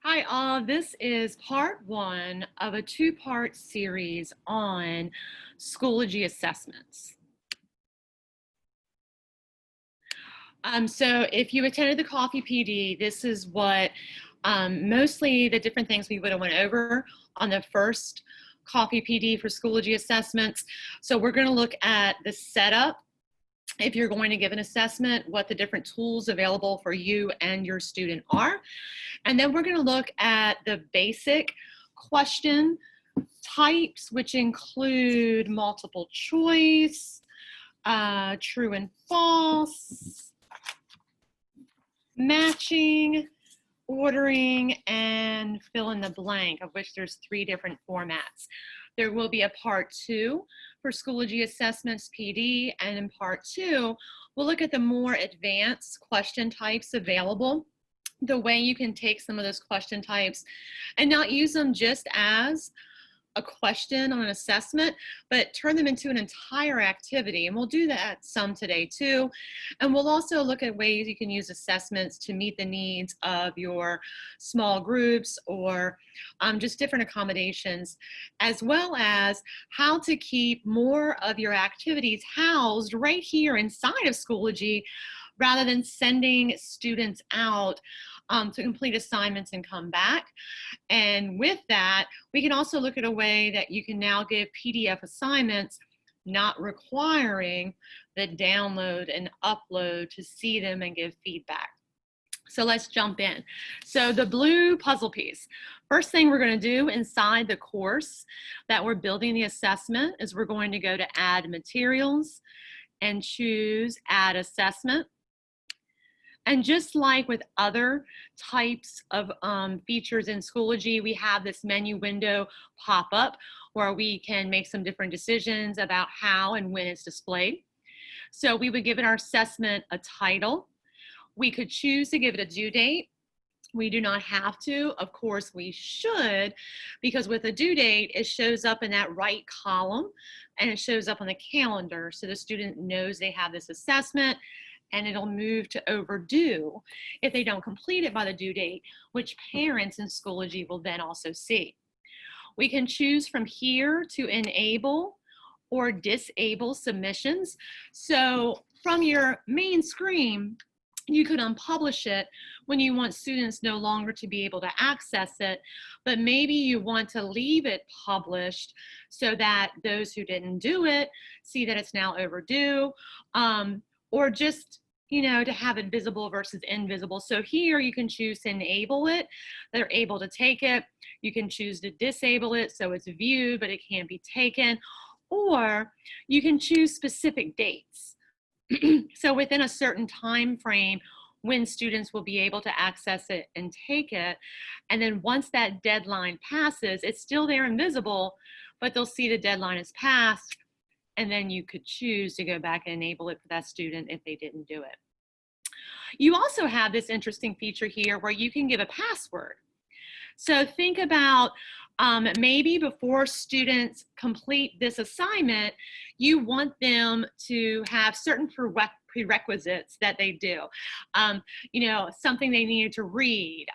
Hi all, this is part one of a two-part series on Schoology assessments. So if you attended the Coffee PD, this is what mostly the different things we would have went over on the first Coffee PD for Schoology assessments. So we're going to look at the setup if you're going to give an assessment, what the different tools available for you and your student are. And then we're going to look at the basic question types, which include multiple choice, true and false, matching, ordering, and fill in the blank, of which there's 3 different formats. There will be a part 2 for Schoology Assessments PD, and in part 2, we'll look at the more advanced question types available, the way you can take some of those question types and not use them just as a question on an assessment, but turn them into an entire activity. And we'll do that some today too. And we'll also look at ways you can use assessments to meet the needs of your small groups or just different accommodations, as well as how to keep more of your activities housed right here inside of Schoology rather than sending students out to complete assignments and come back. And with that, we can also look at a way that you can now give PDF assignments, not requiring the download and upload to see them and give feedback. So let's jump in. So the blue puzzle piece. First thing we're going to do inside the course that we're building the assessment is we're going to go to Add Materials and choose Add Assessment. And just like with other types of features in Schoology, we have this menu window pop up where we can make some different decisions about how and when it's displayed. So we would give our assessment a title. We could choose to give it a due date. We do not have to. Of course, we should, because with a due date, it shows up in that right column and it shows up on the calendar. So the student knows they have this assessment, and it'll move to overdue if they don't complete it by the due date, which parents in Schoology will then also see. We can choose from here to enable or disable submissions. So from your main screen, you could unpublish it when you want students no longer to be able to access it, but maybe you want to leave it published so that those who didn't do it see that it's now overdue, or just, to have it visible versus invisible. So here you can choose to enable it. They're able to take it. You can choose to disable it so it's viewed, but it can't be taken. Or you can choose specific dates. So within a certain time frame, when students will be able to access it and take it. And then once that deadline passes, it's still there and visible, but they'll see the deadline has passed. And then you could choose to go back and enable it for that student if they didn't do it. You also have this interesting feature here where you can give a password. So think about maybe before students complete this assignment, you want them to have certain prerequisites that they do. Something they needed to read,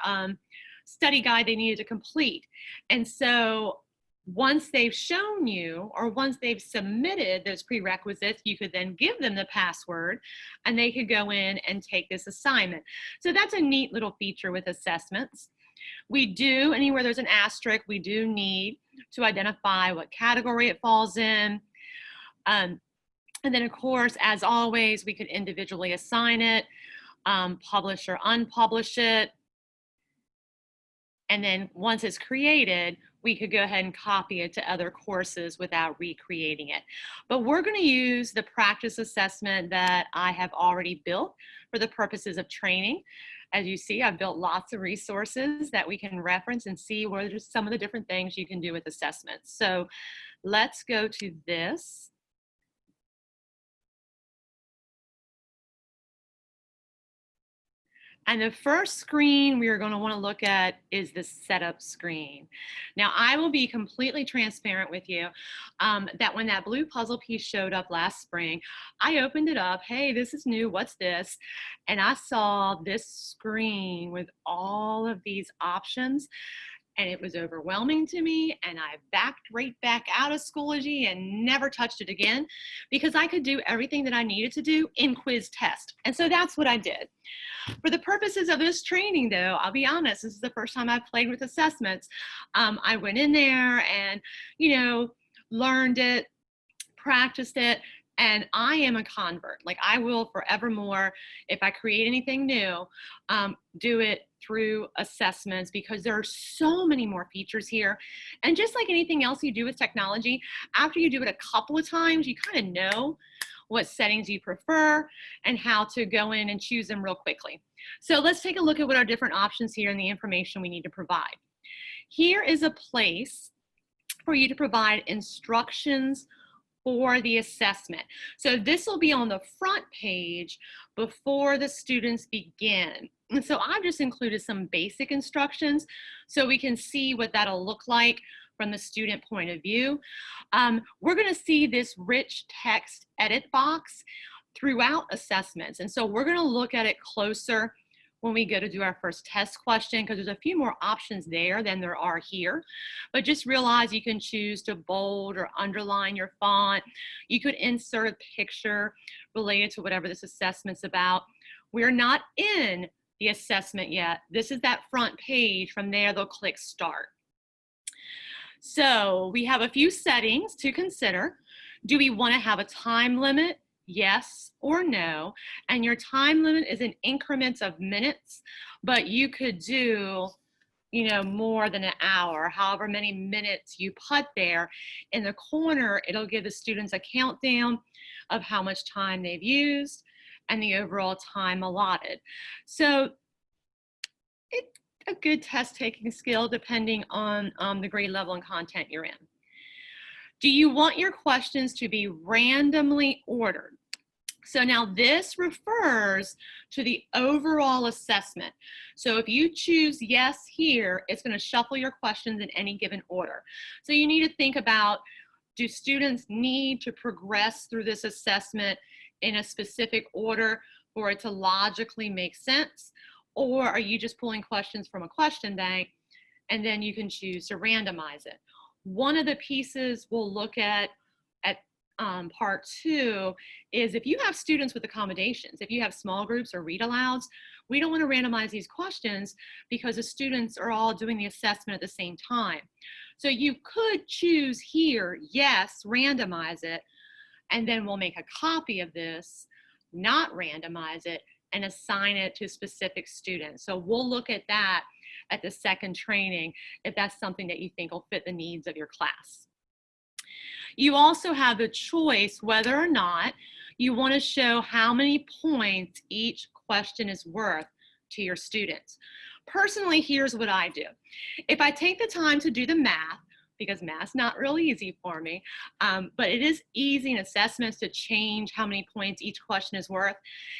study guide they needed to complete. And so once they've shown you, or once they've submitted those prerequisites, you could then give them the password and they could go in and take this assignment. So that's a neat little feature with assessments. We do, anywhere there's an asterisk, we do need to identify what category it falls in. And then of course, as always, we could individually assign it, publish or unpublish it. And then once it's created, we could go ahead and copy it to other courses without recreating it. But we're going to use the practice assessment that I have already built for the purposes of training. As you see, I've built lots of resources that we can reference and see what are some of the different things you can do with assessments. So let's go to this. And the first screen we are going to want to look at is the setup screen. Now, I will be completely transparent with you that when that blue puzzle piece showed up last spring, I opened it up. Hey, this is new. What's this? And I saw this screen with all of these options. And it was overwhelming to me, and I backed right back out of Schoology and never touched it again because I could do everything that I needed to do in quiz test. And so that's what I did. For the purposes of this training, though, I'll be honest, this is the first time I've played with assessments. I went in there and, learned it, practiced it, and I am a convert. Like, I will forevermore, if I create anything new, do it through assessments because there are so many more features here. And just like anything else you do with technology, after you do it a couple of times, you kind of know what settings you prefer and how to go in and choose them real quickly. So let's take a look at what our different options here and the information we need to provide. Here is a place for you to provide instructions for the assessment. So this will be on the front page before the students begin. And so I've just included some basic instructions so we can see what that'll look like from the student point of view. We're going to see this rich text edit box throughout assessments. And so we're going to look at it closer when we go to do our first test question, because there's a few more options there than there are here. But just realize you can choose to bold or underline your font. You could insert a picture related to whatever this assessment's about. We're not in the assessment yet. This is that front page. From there, they'll click start. So we have a few settings to consider. Do we want to have a time limit? Yes or no. And your time limit is in increments of minutes, but you could do, more than an hour, however many minutes you put there. In the corner, it'll give the students a countdown of how much time they've used and the overall time allotted. So it's a good test taking skill depending on the grade level and content you're in. Do you want your questions to be randomly ordered? So now this refers to the overall assessment. So if you choose yes here, it's going to shuffle your questions in any given order. So you need to think about, do students need to progress through this assessment in a specific order for it to logically make sense? Or are you just pulling questions from a question bank and then you can choose to randomize it? One of the pieces we'll look at part 2 is if you have students with accommodations, if you have small groups or read alouds, we don't want to randomize these questions because the students are all doing the assessment at the same time. So you could choose here, yes, randomize it, and then we'll make a copy of this, not randomize it, and assign it to specific students. So we'll look at that at the second training if that's something that you think will fit the needs of your class. You also have the choice whether or not you want to show how many points each question is worth to your students. Personally, here's what I do. If I take the time to do the math, because math's not really easy for me, but it is easy in assessments to change how many points each question is worth.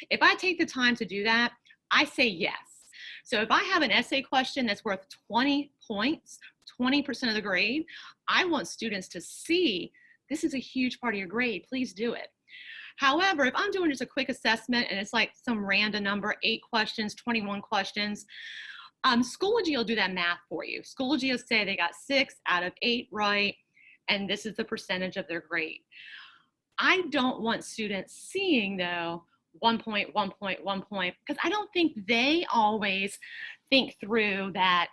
If I take the time to do that, I say yes. So if I have an essay question that's worth 20 points, 20% of the grade, I want students to see this is a huge part of your grade. Please do it. However, if I'm doing just a quick assessment and it's like some random number, 8 questions, 21 questions, Schoology will do that math for you. Schoology will say they got 6 out of 8 right, and this is the percentage of their grade. I don't want students seeing, though, 1 point, 1 point, 1 point, because I don't think they always think through that,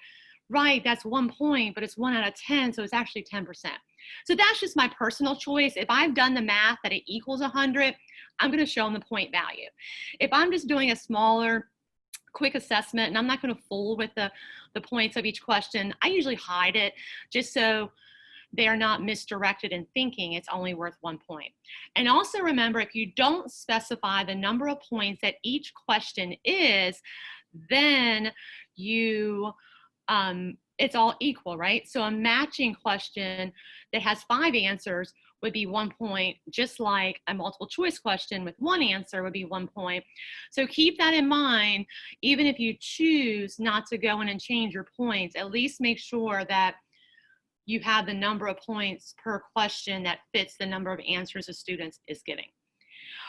right, that's 1 point, but it's 1 out of 10, so it's actually 10%. So that's just my personal choice. If I've done the math that it equals 100, I'm going to show them the point value. If I'm just doing a smaller, quick assessment and I'm not going to fool with the points of each question, I usually hide it just so they are not misdirected in thinking it's only worth 1 point. And also remember, if you don't specify the number of points that each question is, then you it's all equal, right? So a matching question that has 5 answers would be 1 point, just like a multiple choice question with one answer would be 1 point. So keep that in mind. Even if you choose not to go in and change your points, at least make sure that you have the number of points per question that fits the number of answers a student is giving.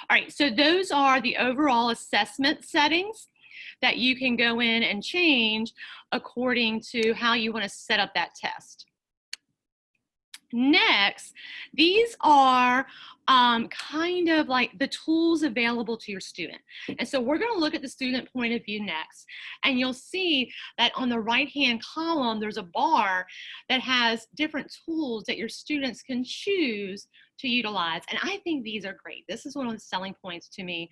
All right, so those are the overall assessment settings that you can go in and change according to how you want to set up that test. Next, these are kind of like the tools available to your student. And so we're going to look at the student point of view next. And you'll see that on the right-hand column, there's a bar that has different tools that your students can choose to utilize. And I think these are great. This is one of the selling points to me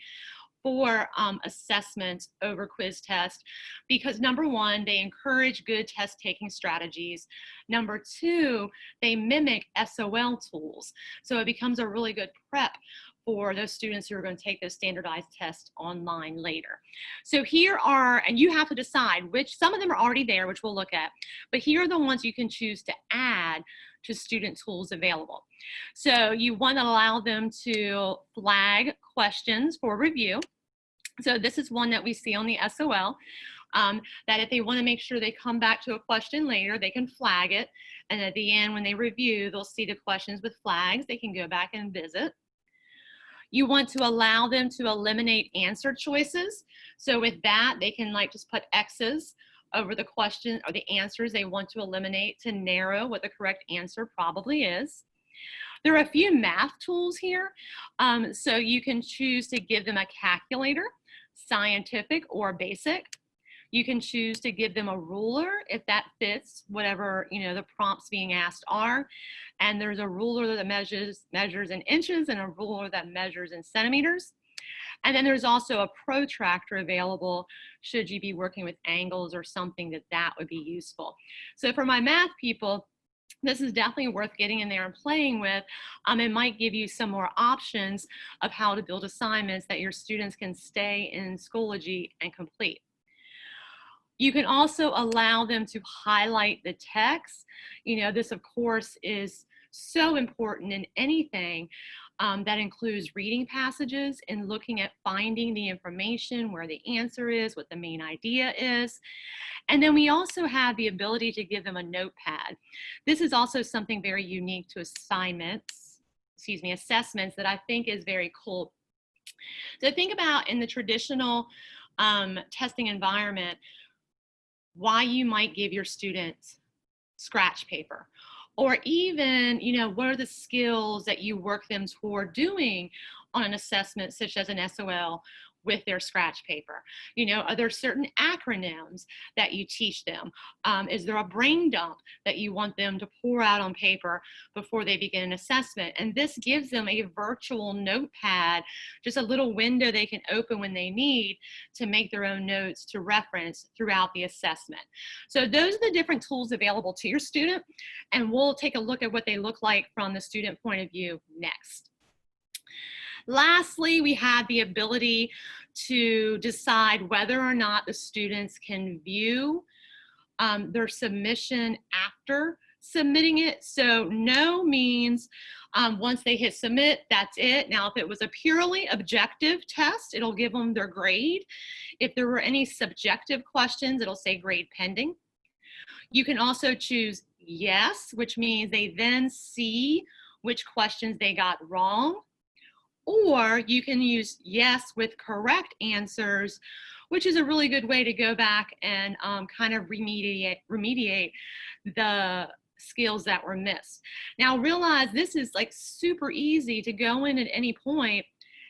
for assessments over quiz test, because number one, they encourage good test taking strategies. Number two, they mimic SOL tools. So it becomes a really good prep for those students who are going to take those standardized tests online later. So here are, and you have to decide which, some of them are already there, which we'll look at, but here are the ones you can choose to add to student tools available. So you want to allow them to flag questions for review. So this is one that we see on the SOL, that if they want to make sure they come back to a question later, they can flag it. And at the end, when they review, they'll see the questions with flags. They can go back and visit. You want to allow them to eliminate answer choices. So with that, they can like just put X's over the question or the answers they want to eliminate to narrow what the correct answer probably is. There are a few math tools here. So you can choose to give them a calculator, scientific or basic. You can choose to give them a ruler if that fits whatever, you know, the prompts being asked are. And there's a ruler that measures in inches and a ruler that measures in centimeters. And then there's also a protractor available should you be working with angles or something that would be useful. So for my math people, this is definitely worth getting in there and playing with. It might give you some more options of how to build assignments that your students can stay in Schoology and complete. You can also allow them to highlight the text. You know, this of course is so important in anything that includes reading passages and looking at finding the information, where the answer is, what the main idea is. And then we also have the ability to give them a notepad. This is also something very unique to assessments that I think is very cool. So think about in the traditional testing environment, why you might give your students scratch paper, or even, you know, what are the skills that you work them toward doing on an assessment such as an SOL with their scratch paper. You know, are there certain acronyms that you teach them? Is there a brain dump that you want them to pour out on paper before they begin an assessment? And this gives them a virtual notepad, just a little window they can open when they need to make their own notes to reference throughout the assessment. So those are the different tools available to your student, and we'll take a look at what they look like from the student point of view next. Lastly, we have the ability to decide whether or not the students can view their submission after submitting it. So no means once they hit submit, that's it. Now, if it was a purely objective test, it'll give them their grade. If there were any subjective questions, it'll say grade pending. You can also choose yes, which means they then see which questions they got wrong. Or you can use yes with correct answers, which is a really good way to go back and kind of remediate the skills that were missed. Now realize this is like super easy to go in at any point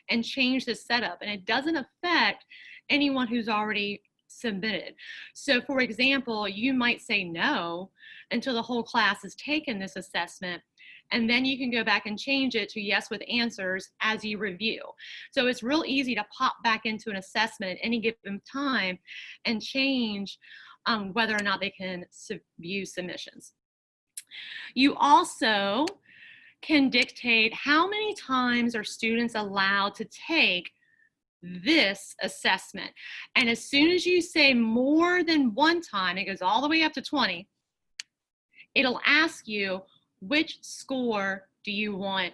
and change the setup, and it doesn't affect anyone who's already submitted. So for example, you might say no until the whole class has taken this assessment, and then you can go back and change it to yes with answers as you review. So it's real easy to pop back into an assessment at any given time and change whether or not they can view submissions. You also can dictate how many times are students allowed to take this assessment. And as soon as you say more than one time, it goes all the way up to 20, it'll ask you, which score do you want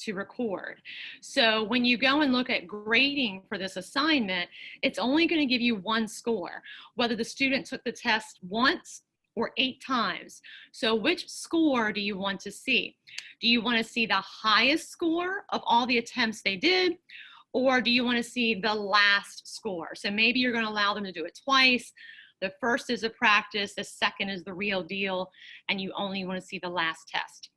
to record. So when you go and look at grading for this assignment, it's only going to give you one score, whether the student took the test once or 8 times. So which score do you want to see? Do you want to see the highest score of all the attempts they did? Or do you want to see the last score? So maybe you're going to allow them to do it twice. The first is a practice, the second is the real deal, and you only want to see the last test.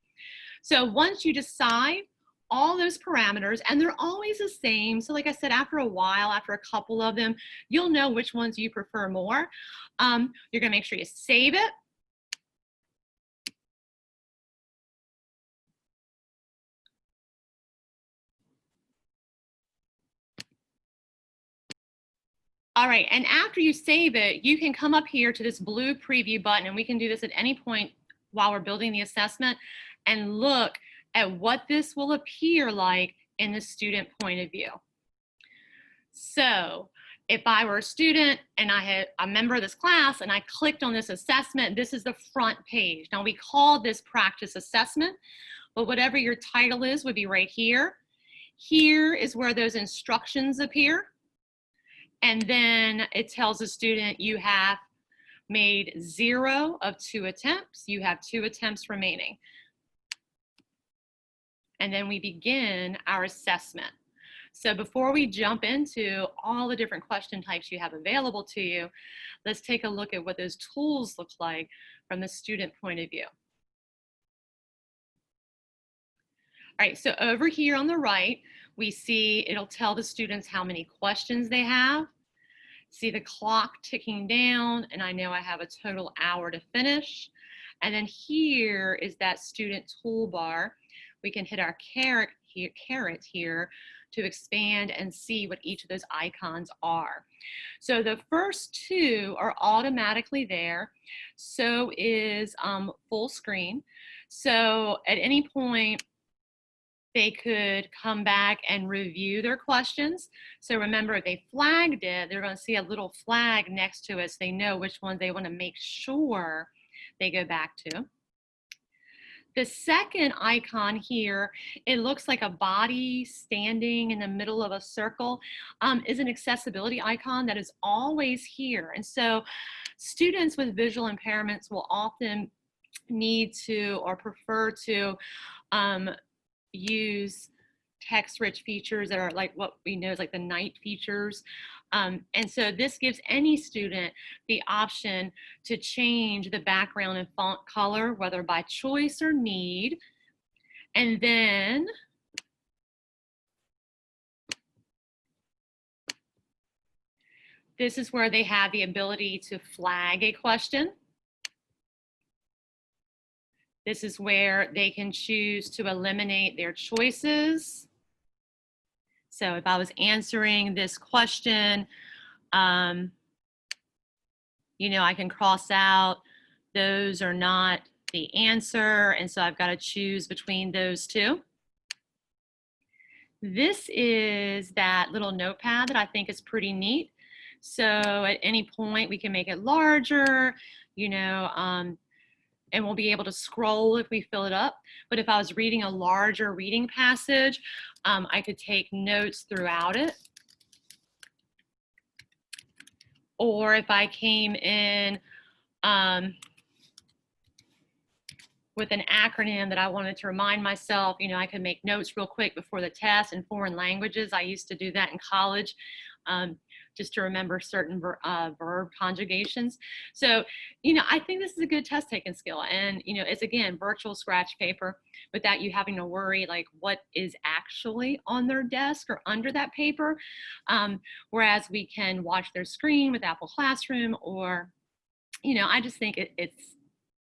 So once you decide all those parameters, and they're always the same. So like I said, after a while, after a couple of them, you'll know which ones you prefer more. You're gonna make sure you save it. All right, and after you save it, you can come up here to this blue preview button, and we can do this at any point while we're building the assessment, and look at what this will appear like in the student point of view. So if I were a student and I had a member of this class and I clicked on this assessment, this is the front page. Now we call this practice assessment, but whatever your title is would be right here. Here is where those instructions appear. And then it tells the student you have made 0 of 2 attempts. You have 2 attempts remaining. And then we begin our assessment. So before we jump into all the different question types you have available to you, let's take a look at what those tools look like from the student point of view. All right, so over here on the right, we see it'll tell the students how many questions they have. See the clock ticking down, and I know I have a total hour to finish. And then here is that student toolbar. We can hit our caret here to expand and see what each of those icons are. So the first 2 are automatically there. So is full screen. So at any point, they could come back and review their questions. So remember, if they flagged it, they're going to see a little flag next to it so they know which ones they want to make sure they go back to. The second icon here, it looks like a body standing in the middle of a circle, is an accessibility icon that is always here. And so students with visual impairments will often need to or prefer to use text-rich features that are like what we know is like the night features. And so this gives any student the option to change the background and font color, whether by choice or need. And then this is where they have the ability to flag a question. This is where they can choose to eliminate their choices. So if I was answering this question, you know, I can cross out those are not the answer, and so I've got to choose between those 2. This is that little notepad that I think is pretty neat. So at any point we can make it larger, you know, and we'll be able to scroll if we fill it up. But if I was reading a larger reading passage, I could take notes throughout it. Or if I came in with an acronym that I wanted to remind myself, you know, I could make notes real quick before the test in foreign languages. I used to do that in college. Just to remember certain verb conjugations. So, you know, I think this is a good test taking skill. And, you know, it's again, virtual scratch paper without you having to worry like what is actually on their desk or under that paper. Whereas we can watch their screen with Apple Classroom or, you know, I just think it's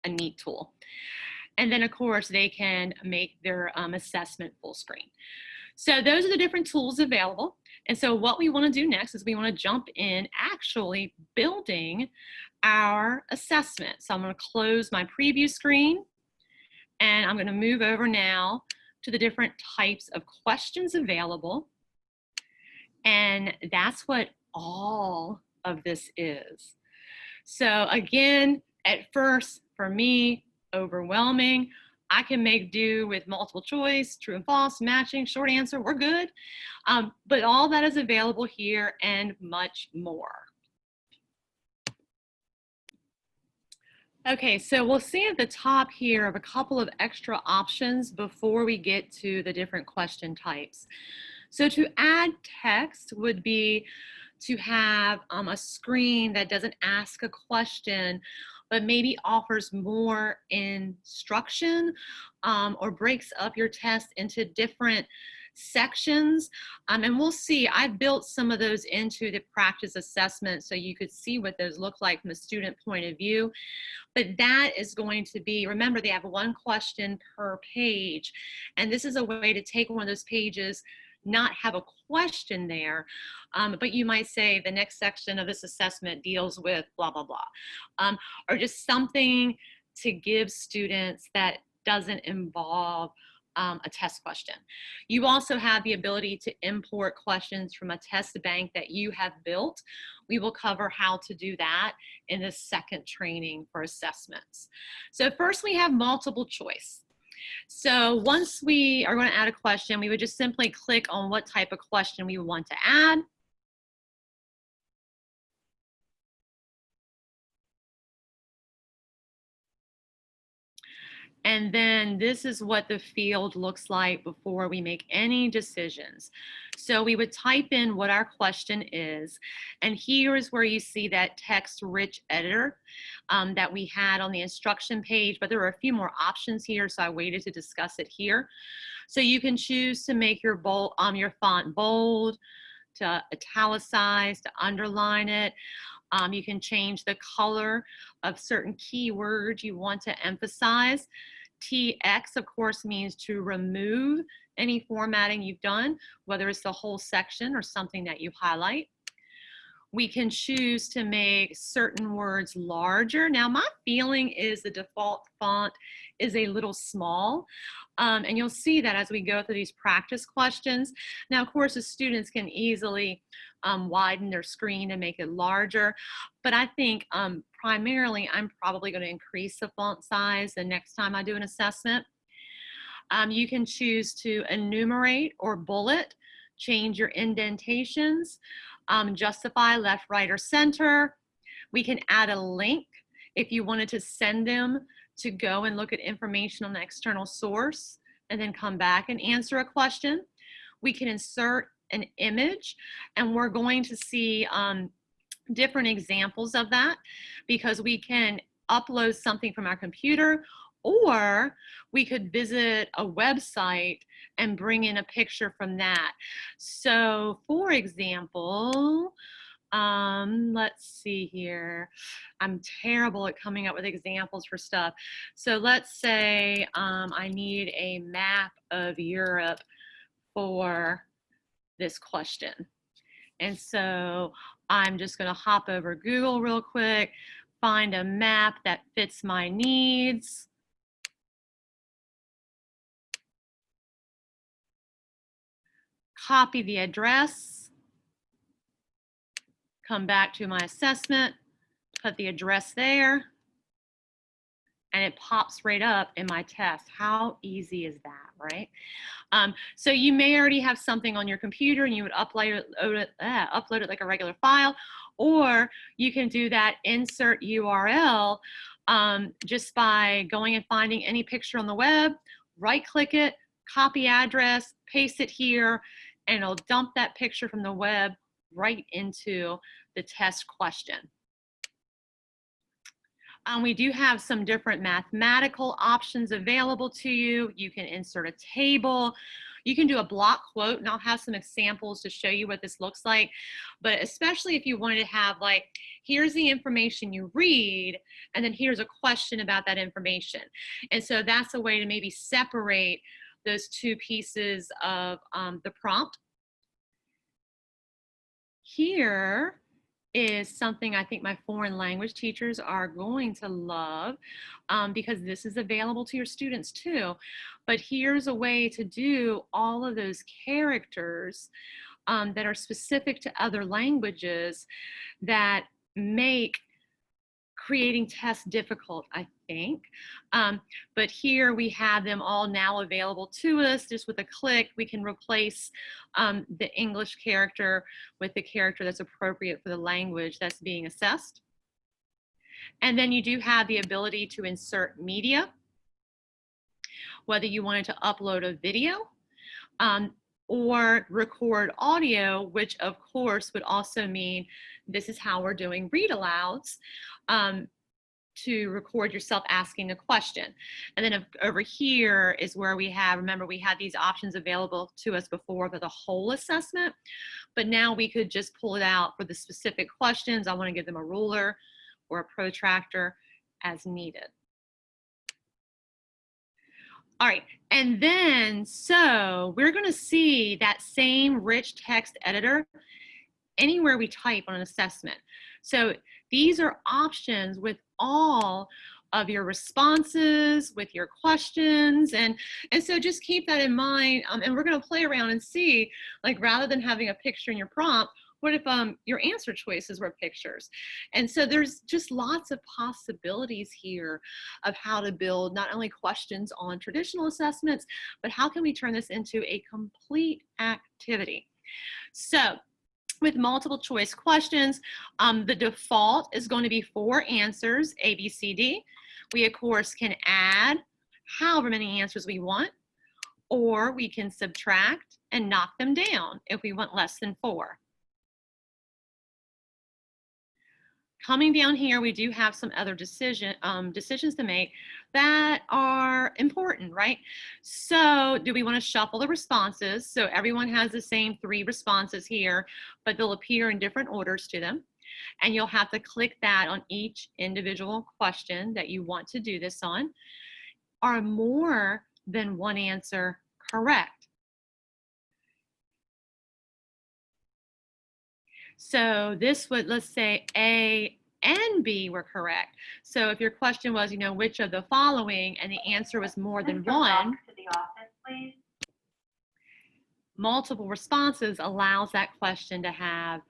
a neat tool. And then of course they can make their assessment full screen. So those are the different tools available. And so what we want to do next is we want to jump in actually building our assessment. So I'm going to close my preview screen and I'm going to move over now to the different types of questions available. And that's what all of this is. So again, at first, for me, overwhelming. I can make do with multiple choice, true and false, matching, short answer, we're good. But all that is available here and much more. Okay, so we'll see at the top here of a couple of extra options before we get to the different question types. So to add text would be to have a screen that doesn't ask a question, but maybe offers more instruction or breaks up your test into different sections. And we'll see, I built some of those into the practice assessment so you could see what those look like from a student point of view. But that is going to be, remember, they have one question per page. And this is a way to take one of those pages, not have a question there, but you might say the next section of this assessment deals with blah, blah, blah, or just something to give students that doesn't involve a test question. You also have the ability to import questions from a test bank that you have built. We will cover how to do that in the second training for assessments. So first we have multiple choice. So once we are going to add a question, we would just simply click on what type of question we want to add. And then this is what the field looks like before we make any decisions. So we would type in what our question is, and here is where you see that text-rich editor that we had on the instruction page, but there are a few more options here, so I waited to discuss it here. So you can choose to make your font bold, to italicize, to underline it. You can change the color of certain keywords you want to emphasize. TX, of course, means to remove any formatting you've done, whether it's the whole section or something that you highlight. We can choose to make certain words larger. Now, my feeling is the default font is a little small. And you'll see that as we go through these practice questions. Now, of course, the students can easily widen their screen and make it larger. But I think primarily I'm probably going to increase the font size the next time I do an assessment. You can choose to enumerate or bullet, change your indentations, justify left, right, or center. We can add a link if you wanted to send them to go and look at information on the external source and then come back and answer a question. We can insert an image, and we're going to see different examples of that because we can upload something from our computer, or we could visit a website and bring in a picture from that. So for example, let's see here. I'm terrible at coming up with examples for stuff. So let's say I need a map of Europe for this question. And so I'm just going to hop over Google real quick, find a map that fits my needs. Copy the address, come back to my assessment, put the address there, and it pops right up in my test. How easy is that, right? So you may already have something on your computer and you would upload it like a regular file, or you can do that insert URL just by going and finding any picture on the web, right-click it, copy address, paste it here, and it'll dump that picture from the web right into the test question. We do have some different mathematical options available to you. You can insert a table. You can do a block quote, and I'll have some examples to show you what this looks like. But especially if you wanted to have, like, here's the information you read, and then here's a question about that information. And so that's a way to maybe separate those two pieces of the prompt. Here is something I think my foreign language teachers are going to love because this is available to your students too. But here's a way to do all of those characters that are specific to other languages that make creating tests difficult, I think. But here we have them all now available to us. Just with a click, we can replace the English character with the character that's appropriate for the language that's being assessed. And then you do have the ability to insert media, whether you wanted to upload a video or record audio, which of course would also mean this is how we're doing read alouds, to record yourself asking a question. And then over here is where we have, remember we had these options available to us before for the whole assessment, but now we could just pull it out for the specific questions. I want to give them a ruler or a protractor as needed. All right, and then so we're going to see that same rich text editor anywhere we type on an assessment. So these are options with all of your responses, with your questions, and so just keep that in mind. And we're going to play around and see, like, rather than having a picture in your prompt, what if your answer choices were pictures? And so there's just lots of possibilities here of how to build not only questions on traditional assessments, but how can we turn this into a complete activity? So with multiple choice questions, the default is going to be 4 answers, A, B, C, D. We, of course, can add however many answers we want, or we can subtract and knock them down if we want less than 4. Coming down here, we do have some other decisions to make that are important, right? So do we want to shuffle the responses? So everyone has the same 3 responses here, but they'll appear in different orders to them. And you'll have to click that on each individual question that you want to do this on. Are more than one answer correct? So this would, let's say A and B were correct. So if your question was, which of the following, and the answer was more than one, to the office, please. Multiple responses allows that question to have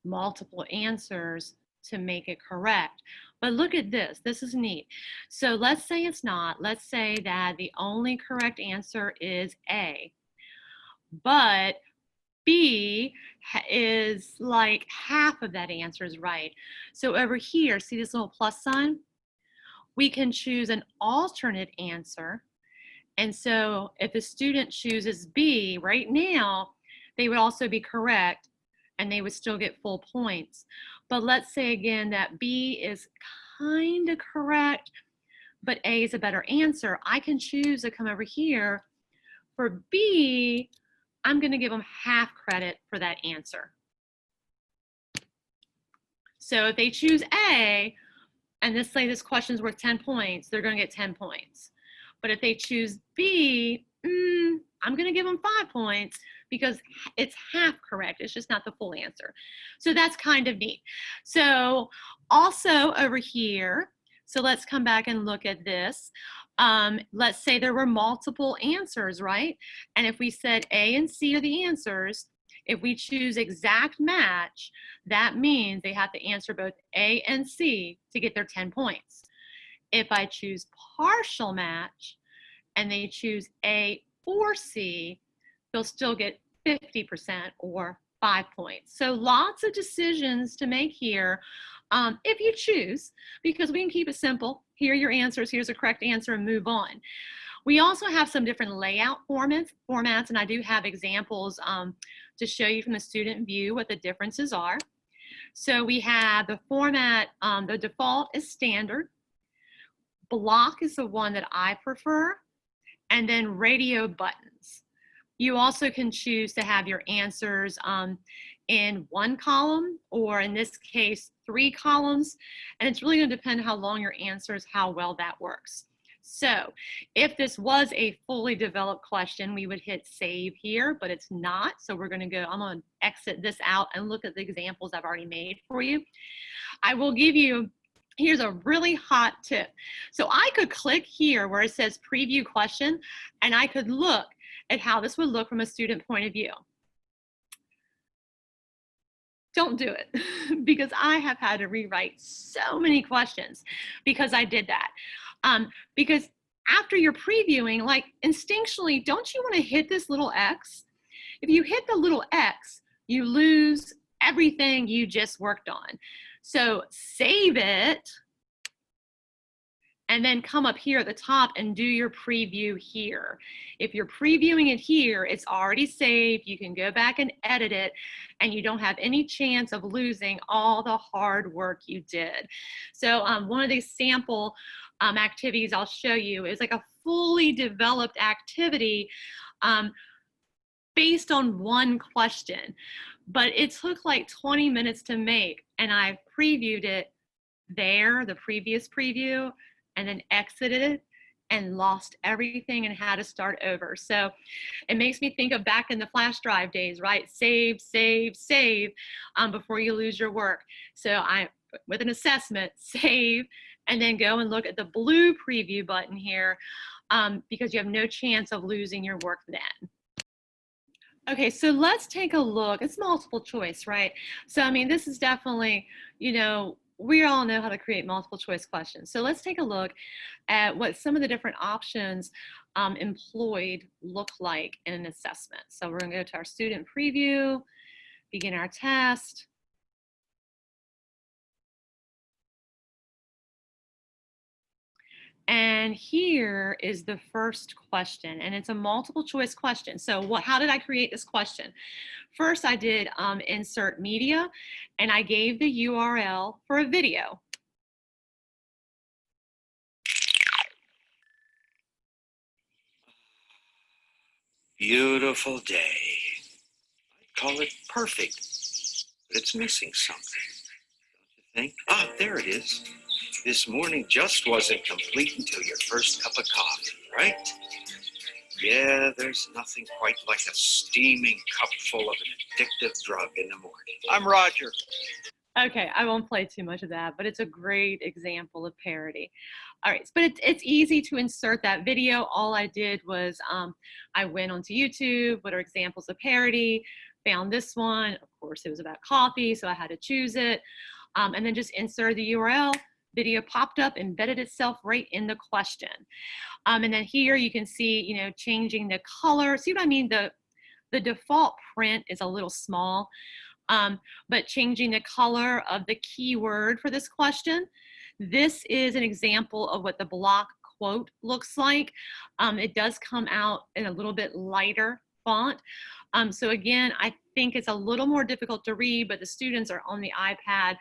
multiple answers to make it correct. But look at this. This is neat. So let's say it's not. Let's say that the only correct answer is A. But B is like half of that answer is right. So over here, see this little plus sign? We can choose an alternate answer. And so if the student chooses B right now, they would also be correct and they would still get full points. But let's say again that B is kind of correct, but A is a better answer. I can choose to come over here. For B, I'm going to give them half credit for that answer. So if they choose A, and let's say this question is worth 10 points, they're going to get 10 points. But if they choose B, I'm going to give them 5 points because it's half correct. It's just not the full answer. So that's kind of neat. So also over here, so let's come back and look at this. Let's say there were multiple answers, right? And if we said A and C are the answers, if we choose exact match, that means they have to answer both A and C to get their 10 points. If I choose partial match and they choose A or C, they'll still get 50% or 5 points. So lots of decisions to make here if you choose, because we can keep it simple. Here are your answers, here's a correct answer, and move on. We also have some different layout formats, and I do have examples to show you from the student view what the differences are. So we have the format, the default is standard. Block is the one that I prefer, and then radio buttons. You also can choose to have your answers in 1 column, or in this case, 3 columns, and it's really going to depend how long your answer is, how well that works. So if this was a fully developed question, we would hit save here, but it's not. So we're going to go, I'm going to exit this out and look at the examples I've already made for you. I will give you, here's a really hot tip. So I could click here where it says preview question, and I could look at how this would look from a student point of view. don't do it because I have had to rewrite so many questions because I did that. Because after you're previewing, like instinctually, don't you want to hit this little X? If you hit the little X, you lose everything you just worked on. So save it and then come up here at the top and do your preview here. If you're previewing it here, it's already saved. You can go back and edit it, and you don't have any chance of losing all the hard work you did. So one of these sample activities I'll show you is like a fully developed activity based on one question, but it took like 20 minutes to make, and I previewed it there, the previous preview, and then exited it and lost everything and had to start over. So it makes me think of back in the flash drive days, right? Save, save, save before you lose your work. So with an assessment, save, and then go and look at the blue preview button here because you have no chance of losing your work then. Okay, so let's take a look. It's multiple choice, right? So, I mean, this is definitely, you know, we all know how to create multiple choice questions. So let's take a look at what some of the different options employed look like in an assessment. So we're gonna go to our student preview, begin our test. And here is the first question, and it's a multiple choice question. So how did I create this question? First, I did insert media, and I gave the URL for a video. Beautiful day. I'd call it perfect, but it's missing something, don't you think? Ah, there it is. This morning just wasn't complete until your first cup of coffee, right? Yeah, there's nothing quite like a steaming cup full of an addictive drug in the morning. I'm Roger. Okay, I won't play too much of that, but it's a great example of parody. All right, but it's easy to insert that video. All I did was I went onto YouTube, what are examples of parody, found this one. Of course, it was about coffee, so I had to choose it. And then just insert the URL. Video popped up, embedded itself right in the question. And then here you can see, you know, changing the color. See what I mean? The default print is a little small. But changing the color of the keyword for this question. This is an example of what the block quote looks like. It does come out in a little bit lighter font. So again, I think it's a little more difficult to read, but the students are on the iPad,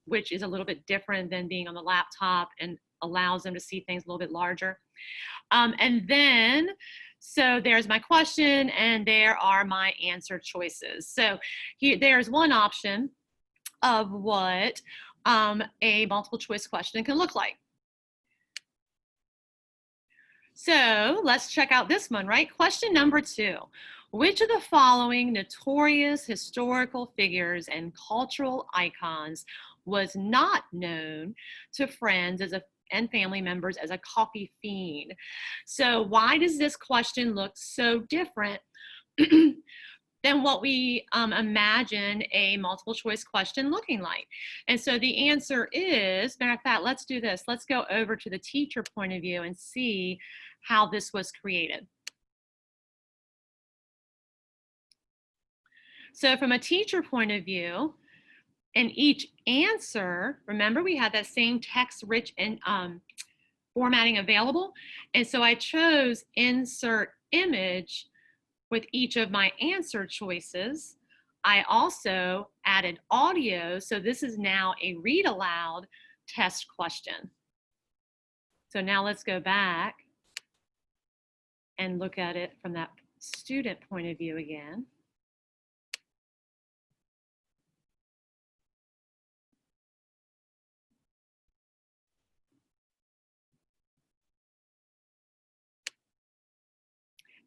which is a little bit different than being on the laptop and allows them to see things a little bit larger. And then, so there's my question and there are my answer choices. So there's one option of what a multiple choice question can look like. So let's check out this one, right? Question number 2. Which of the following notorious historical figures and cultural icons was not known to friends and family members as a coffee fiend? So why does this question look so different than what we imagine a multiple choice question looking like? And so the answer is, matter of fact, let's do this. Let's go over to the teacher point of view and see how this was created. So from a teacher point of view, in each answer, remember we had that same text-rich and formatting available. And so I chose insert image with each of my answer choices. I also added audio. So this is now a read aloud test question. So now let's go back and look at it from that student point of view again.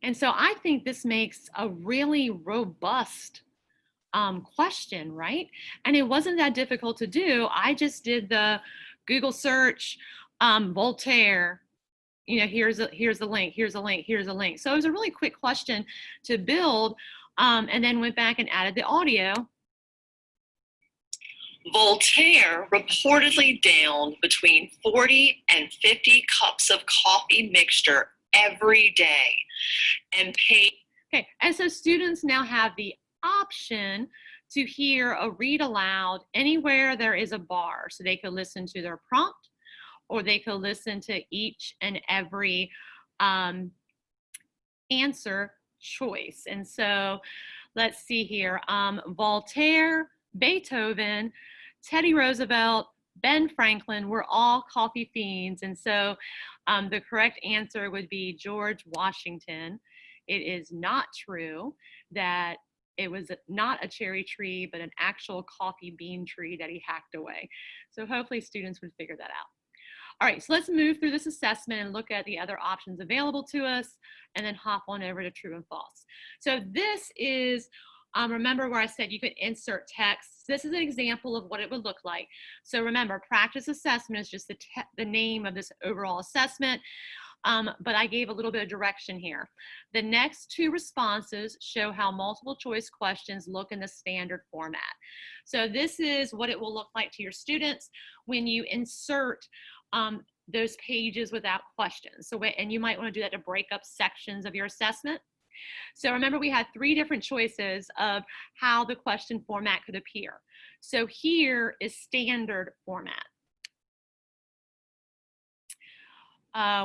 And so I think this makes a really robust question, right? And it wasn't that difficult to do. I just did the Google search, Voltaire, you know, here's a link, here's a link, here's a link. So it was a really quick question to build, and then went back and added the audio Voltaire reportedly downed between 40 and 50 cups of coffee mixture every day and paid. Okay, and so students now have the option to hear a read aloud anywhere there is a bar. So they could listen to their prompt, or they could listen to each and every answer choice. And so let's see here. Voltaire, Beethoven, Teddy Roosevelt, Ben Franklin were all coffee fiends. And so the correct answer would be George Washington. It is not true that it was not a cherry tree, but an actual coffee bean tree that he hacked away. So hopefully students would figure that out. All right, so let's move through this assessment and look at the other options available to us and then hop on over to true and false. So this is, remember where I said you could insert text. This is an example of what it would look like. So remember, practice assessment is just the name of this overall assessment. But I gave a little bit of direction here. The next two responses show how multiple choice questions look in the standard format. So this is what it will look like to your students when you insert those pages without questions. So, and you might want to do that to break up sections of your assessment. So remember, we had three different choices of how the question format could appear. So here is standard format.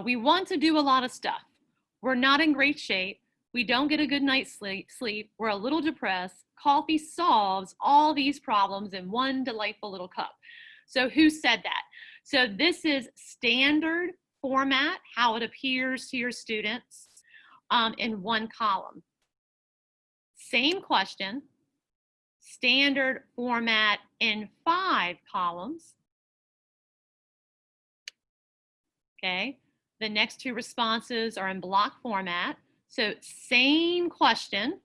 We want to do a lot of stuff. We're not in great shape. We don't get a good night's sleep. We're a little depressed. Coffee solves all these problems in one delightful little cup. So who said that? So this is standard format, how it appears to your students in one column. Same question, standard format in 5 columns. Okay, the next two responses are in block format. So same question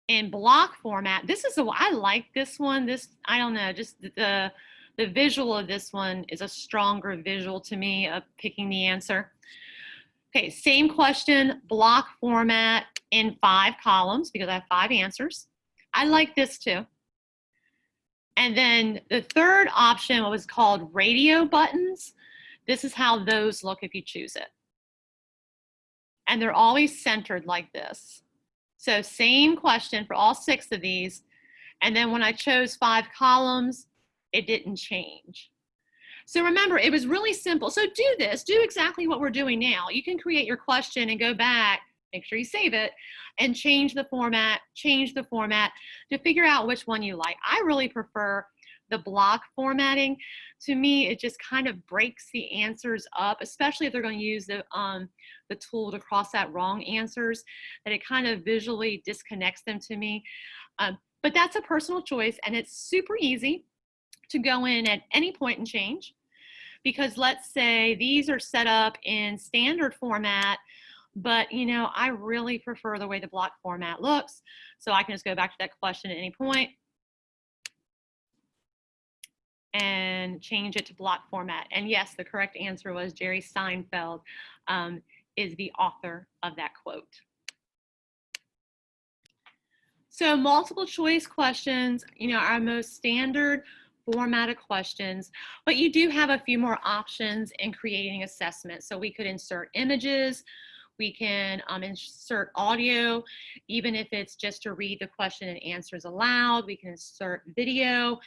in block format. This is I like this one. This, I don't know, just the visual of this one is a stronger visual to me of picking the answer. Okay, same question, block format in 5 columns because I have 5 answers. I like this too. And then the third option was called radio buttons. This is how those look if you choose it. And they're always centered like this. So same question for all 6 of these. And then when I chose 5 columns, it didn't change. So remember, it was really simple. So do this, do exactly what we're doing now. You can create your question and go back, make sure you save it, and change the format to figure out which one you like. I really prefer the block formatting. To me, it just kind of breaks the answers up, especially if they're going to use the tool to cross out wrong answers, that it kind of visually disconnects them to me. But that's a personal choice, and it's super easy to go in at any point and change. Because let's say these are set up in standard format, but you know, I really prefer the way the block format looks. So I can just go back to that question at any point and change it to block format. And yes, the correct answer was Jerry Seinfeld is the author of that quote. So multiple choice questions, you know, are most standard formatted questions, but you do have a few more options in creating assessments. So we could insert images, we can insert audio, even if it's just to read the question and answers aloud. We can insert video.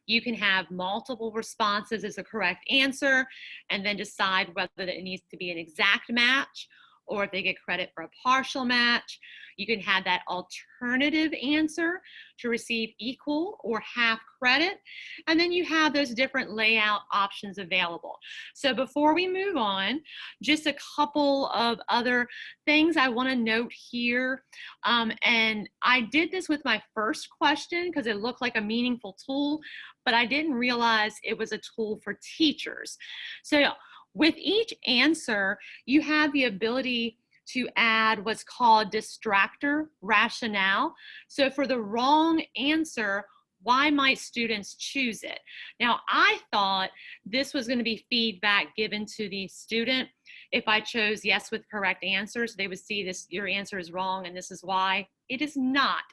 You can have multiple responses as a correct answer and then decide whether it needs to be an exact match or if they get credit for a partial match. You can have that alternative answer to receive equal or half credit. And then you have those different layout options available. So before we move on, just a couple of other things I want to note here. And I did this with my first question because it looked like a meaningful tool, but I didn't realize it was a tool for teachers. So with each answer, you have the ability to add what's called distractor rationale. So for the wrong answer, why might students choose it? Now, I thought this was going to be feedback given to the student. If I chose yes with correct answers, they would see this, your answer is wrong and this is why. It is not.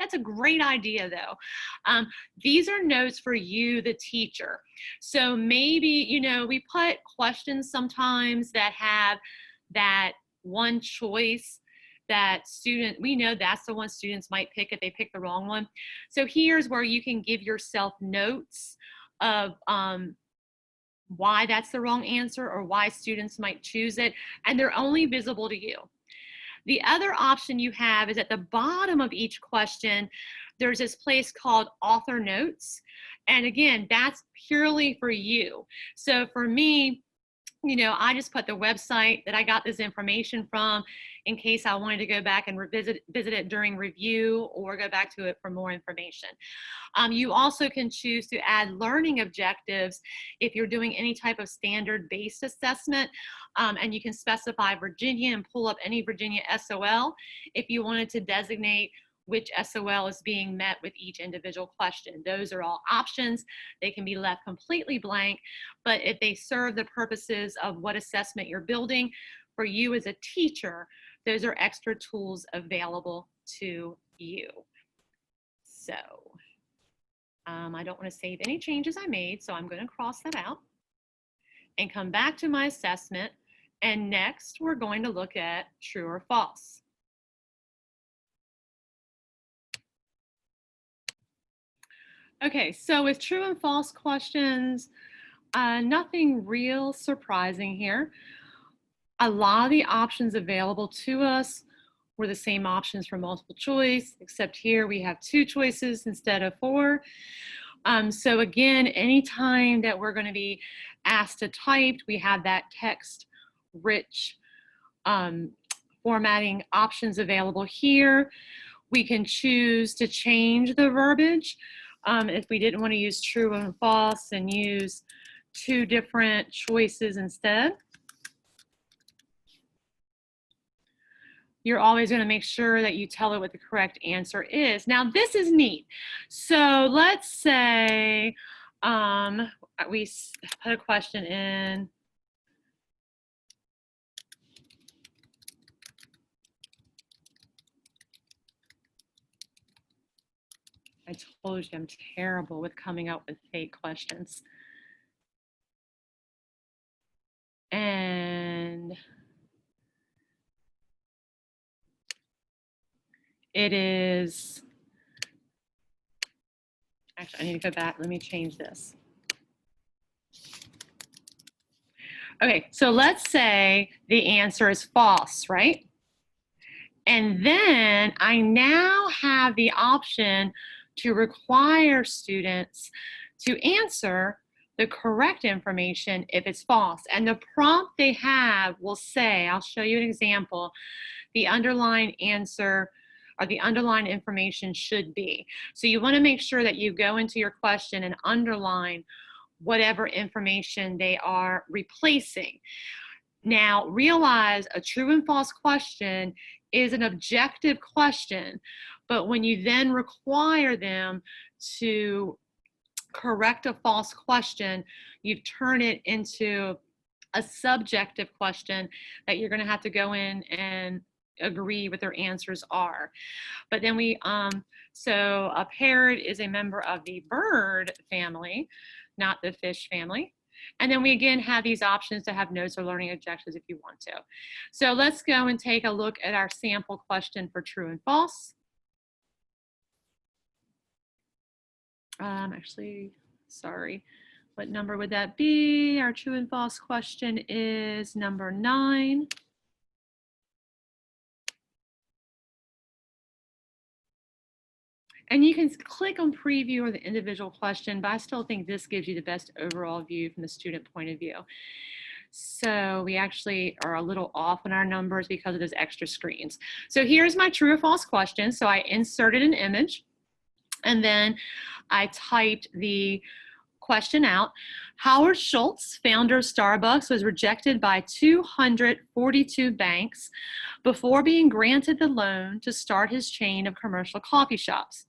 That's a great idea though. These are notes for you, the teacher. So maybe, you know, we put questions sometimes that have that one choice that we know that's the one students might pick if they pick the wrong one. So here's where you can give yourself notes of why that's the wrong answer or why students might choose it, and they're only visible to you. The other option you have is at the bottom of each question, there's this place called author notes. And again, that's purely for you. So for me, you know, I just put the website that I got this information from in case I wanted to go back and visit it during review or go back to it for more information. You also can choose to add learning objectives if you're doing any type of standard-based assessment, and you can specify Virginia and pull up any Virginia SOL if you wanted to designate which SOL is being met with each individual question. Those are all options. They can be left completely blank, but if they serve the purposes of what assessment you're building, for you as a teacher, those are extra tools available to you. So I don't want to save any changes I made, so I'm going to cross that out and come back to my assessment. And next, we're going to look at true or false. Okay, so with true and false questions, nothing real surprising here. A lot of the options available to us were the same options for multiple choice, except here we have 2 choices instead of 4. So again, anytime that we're going to be asked to type, we have that text-rich formatting options available here. We can choose to change the verbiage if we didn't want to use true and false and use 2 different choices instead. You're always going to make sure that you tell it what the correct answer is. Now, this is neat. So let's say we put a question in. I told you I'm terrible with coming up with fake questions. And it is, actually, I need to go back. Let me change this. Okay, so let's say the answer is false, right? And then I now have the option to require students to answer the correct information if it's false. And the prompt they have will say, I'll show you an example, the underlying answer or the underlying information should be. So you want to make sure that you go into your question and underline whatever information they are replacing. Now, realize a true and false question is an objective question, but when you then require them to correct a false question, you've turned it into a subjective question that you're going to have to go in and agree what their answers are. But then so a parrot is a member of the bird family, not the fish family. And then we again have these options to have notes or learning objectives if you want to. So let's go and take a look at our sample question for true and false. Actually, sorry, what number would that be? Our true and false question is number 9. And you can click on preview or the individual question, but I still think this gives you the best overall view from the student point of view. So we actually are a little off on our numbers because of those extra screens. So here's my true or false question. So I inserted an image and then I typed the question out. Howard Schultz, founder of Starbucks, was rejected by 242 banks before being granted the loan to start his chain of commercial coffee shops.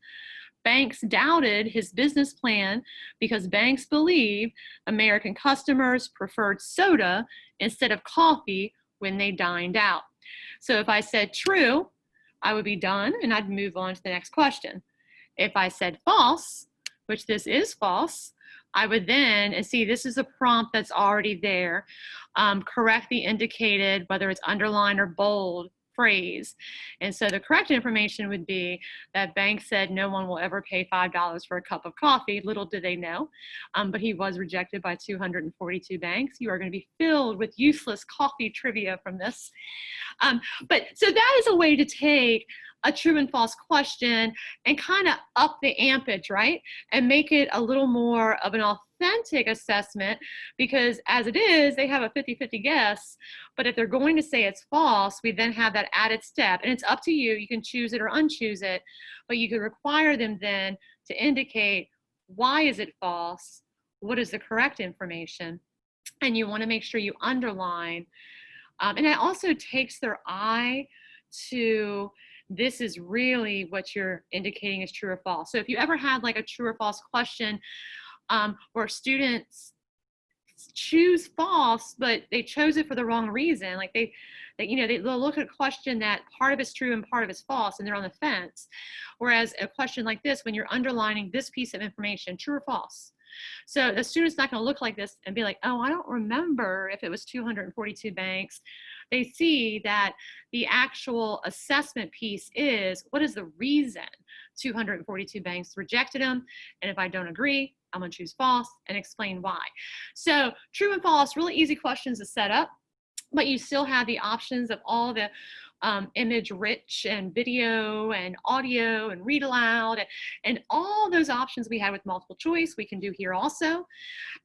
Banks doubted his business plan because banks believed American customers preferred soda instead of coffee when they dined out. So if I said true, I would be done and I'd move on to the next question. If I said false, which this is false, I would then, and see, this is a prompt that's already there, correct the indicated, whether it's underlined or bold phrase. And so the correct information would be that bank said no one will ever pay $5 for a cup of coffee. Little did they know, but he was rejected by 242 banks. You are going to be filled with useless coffee trivia from this. But so that is a way to take a true and false question and kind of up the ampage, right? And make it a little more of an authentic assessment, because as it is, they have a 50-50 guess. But if they're going to say it's false, we then have that added step, and it's up to you. You can choose it or unchoose it, but you can require them then to indicate, why is it false? What is the correct information? And you want to make sure you underline. And it also takes their eye to, this is really what you're indicating is true or false. So if you ever had like a true or false question where students choose false, but they chose it for the wrong reason, like they'll look at a question that part of it's true and part of it's false, and they're on the fence. Whereas a question like this, when you're underlining this piece of information, true or false. So the student's not going to look like this and be like, oh, I don't remember if it was 242 banks. They see that the actual assessment piece is, what is the reason 242 banks rejected them? And if I don't agree, I'm going to choose false and explain why. So true and false, really easy questions to set up, but you still have the options of all the image rich and video and audio and read aloud, and all those options we had with multiple choice we can do here also.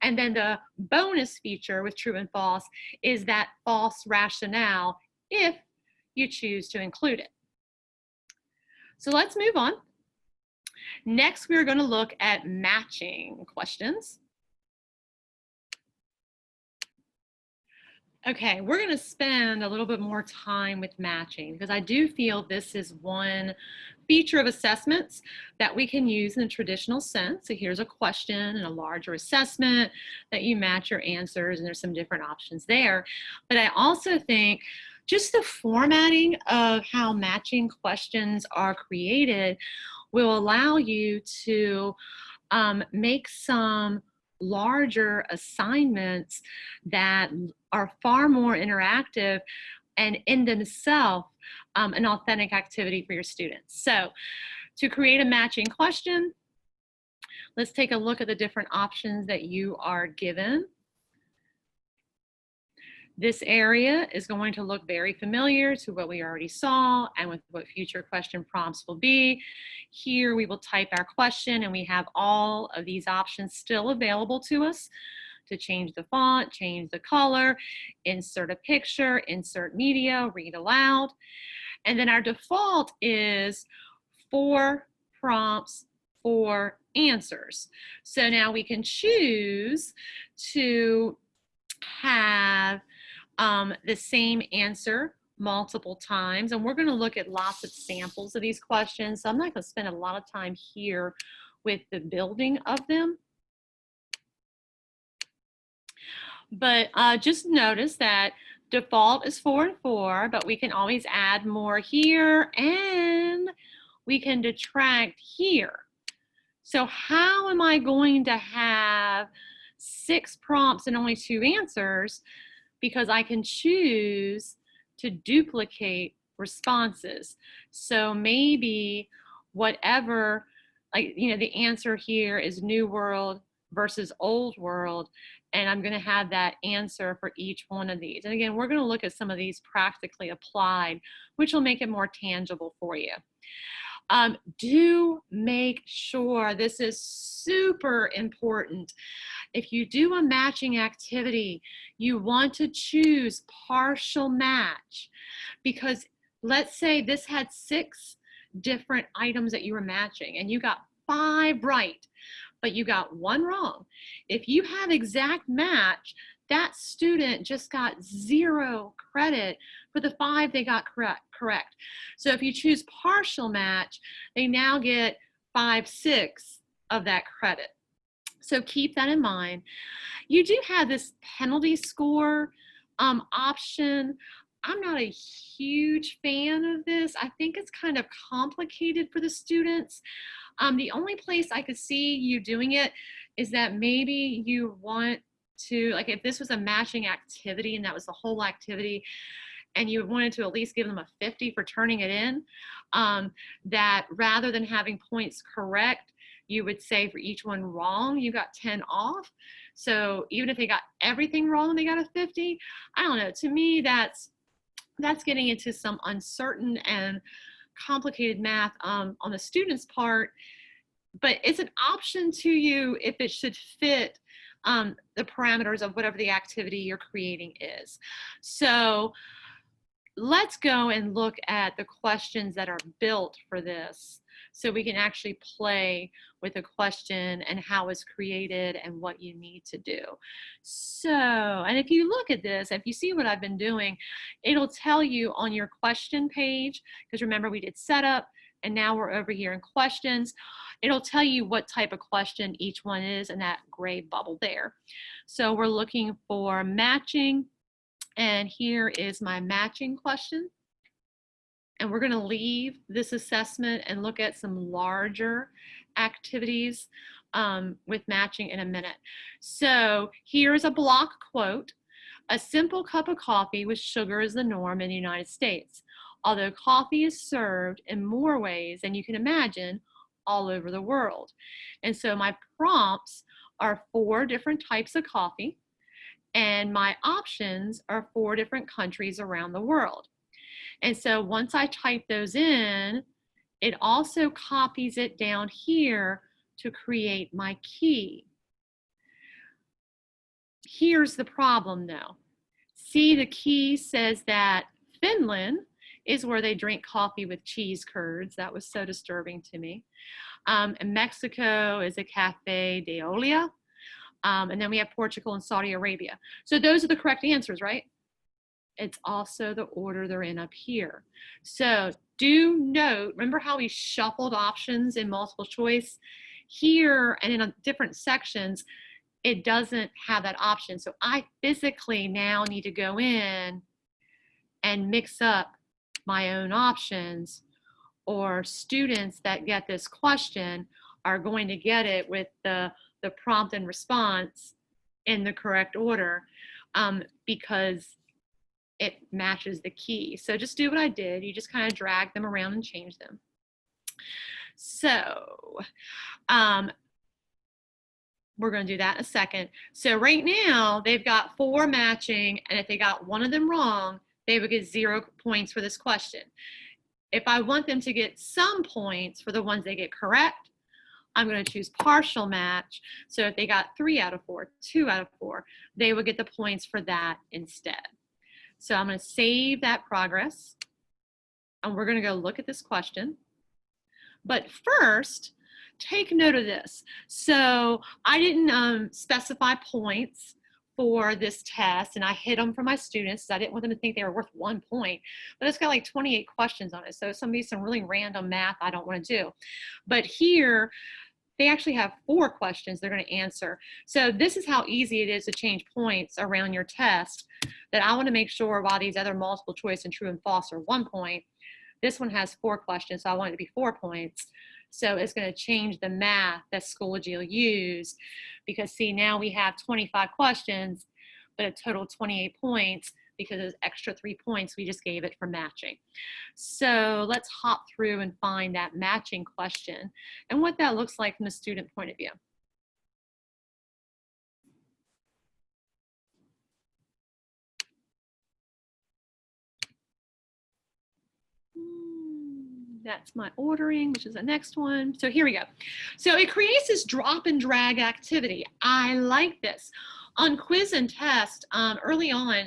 And then the bonus feature with true and false is that false rationale if you choose to include it. So let's move on. Next, we're going to look at matching questions. Okay, we're going to spend a little bit more time with matching, because I do feel this is one feature of assessments that we can use in the traditional sense. So here's a question and a larger assessment that you match your answers, and there's some different options there. But I also think just the formatting of how matching questions are created will allow you to make some larger assignments that are far more interactive and in themselves an authentic activity for your students. So to create a matching question, let's take a look at the different options that you are given. This area is going to look very familiar to what we already saw and with what future question prompts will be. Here we will type our question, and we have all of these options still available to us to change the font, change the color, insert a picture, insert media, read aloud. And then our default is 4 prompts, 4 answers. So now we can choose to have the same answer multiple times, and we're going to look at lots of samples of these questions, so I'm not going to spend a lot of time here with the building of them. But just notice that default is 4 and 4, but we can always add more here, and we can detract here. So how am I going to have 6 prompts and only 2 answers? Because I can choose to duplicate responses. So maybe whatever, like, the answer here is New World versus Old World, and I'm going to have that answer for each one of these. And again, we're going to look at some of these practically applied, which will make it more tangible for you. Do make sure, this is super important. If you do a matching activity, you want to choose partial match, because let's say this had 6 different items that you were matching and you got 5 right, but you got 1 wrong. If you have exact match, that student just got 0 credit for the 5 they got correct. So if you choose partial match, they now get 5/6 of that credit. So keep that in mind. You do have this penalty score option. I'm not a huge fan of this. I think it's kind of complicated for the students. The only place I could see you doing it is that maybe you want to, like if this was a matching activity and that was the whole activity, and you wanted to at least give them a 50 for turning it in, that rather than having points correct, you would say for each one wrong, you got 10 off. So even if they got everything wrong, they got a 50. I don't know. To me, that's getting into some uncertain and complicated math on the student's part, but it's an option to you if it should fit the parameters of whatever the activity you're creating is. So let's go and look at the questions that are built for this so we can actually play with the question and how it's created and what you need to do. So, and if you look at this, if you see what I've been doing, it'll tell you on your question page, because remember we did setup and now we're over here in questions. It'll tell you what type of question each one is in that gray bubble there. So we're looking for matching. And here is my matching question. And we're going to leave this assessment and look at some larger activities with matching in a minute. So here's a block quote. A simple cup of coffee with sugar is the norm in the United States, although coffee is served in more ways than you can imagine all over the world. And so my prompts are 4 different types of coffee. And my options are 4 different countries around the world. And so once I type those in, it also copies it down here to create my key. Here's the problem though. See, the key says that Finland is where they drink coffee with cheese curds. That was so disturbing to me. And Mexico is a cafe de olla. And then we have Portugal and Saudi Arabia. So those are the correct answers, right? It's also the order they're in up here. So do note, remember how we shuffled options in multiple choice? Here and in different sections, it doesn't have that option. So I physically now need to go in and mix up my own options, or students that get this question are going to get it with the prompt and response in the correct order because it matches the key. So just do what I did. You just kind of drag them around and change them. So we're going to do that in a second. So right now they've got 4 matching, and if they got one of them wrong, they would get 0 points for this question. If I want them to get some points for the ones they get correct, I'm going to choose partial match. So if they got 3 out of 4, 2 out of 4, they would get the points for that instead. So I'm going to save that progress, and we're going to go look at this question. But first, take note of this. So I didn't specify points for this test, and I hid them for my students because I didn't want them to think they were worth 1 point. But it's got like 28 questions on it, so it's going to be some really random math I don't want to do. But here, they actually have 4 questions they're going to answer. So this is how easy it is to change points around your test, that I want to make sure while these other multiple choice and true and false are 1 point, this one has 4 questions, so I want it to be 4 points. So it's going to change the math that Schoology will use, because see, now we have 25 questions, but a total of 28 points because those extra 3 points we just gave it for matching. So let's hop through and find that matching question and what that looks like from the student point of view. That's my ordering, which is the next one. So here we go. So it creates this drop and drag activity. I like this. On quiz and test, early on,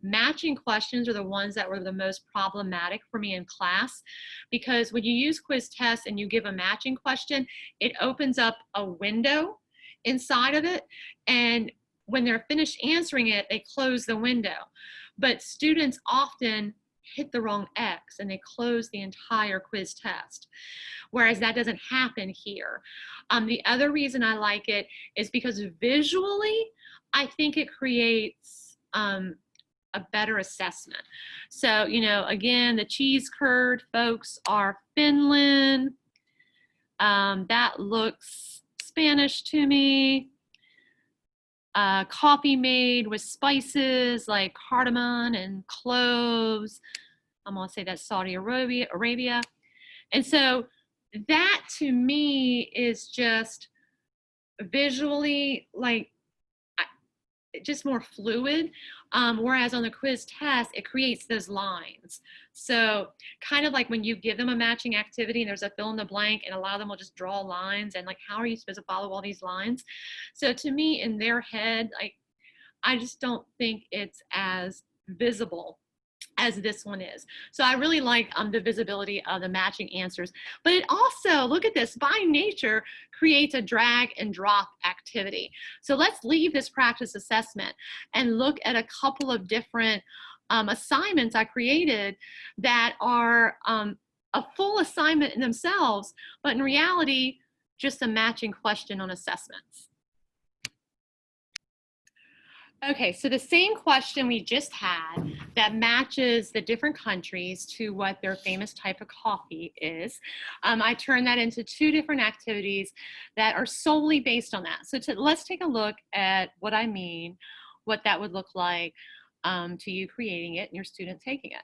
matching questions are the ones that were the most problematic for me in class, because when you use quiz test and you give a matching question, it opens up a window inside of it, and when they're finished answering it, they close the window. But students often hit the wrong X and they close the entire quiz test, whereas that doesn't happen here. The other reason I like it is because visually, I think it creates a better assessment. So, you know, again, the cheese curd folks are Finland. That looks Spanish to me. Coffee made with spices like cardamom and cloves. I'm gonna say that's Saudi Arabia. And so that to me is just visually like just more fluid, whereas on the quiz test, it creates those lines. So kind of like when you give them a matching activity and there's a fill in the blank and a lot of them will just draw lines and like, how are you supposed to follow all these lines? So to me, in their head, like, I just don't think it's as visible as this one is. So I really like the visibility of the matching answers. But it also, look at this, by nature, creates a drag and drop activity. So let's leave this practice assessment and look at a couple of different assignments I created that are a full assignment in themselves, but in reality, just a matching question on assessments. Okay, so the same question we just had that matches the different countries to what their famous type of coffee is. I turned that into two different activities that are solely based on that. So let's take a look at what I mean, what that would look like to you creating it and your student taking it.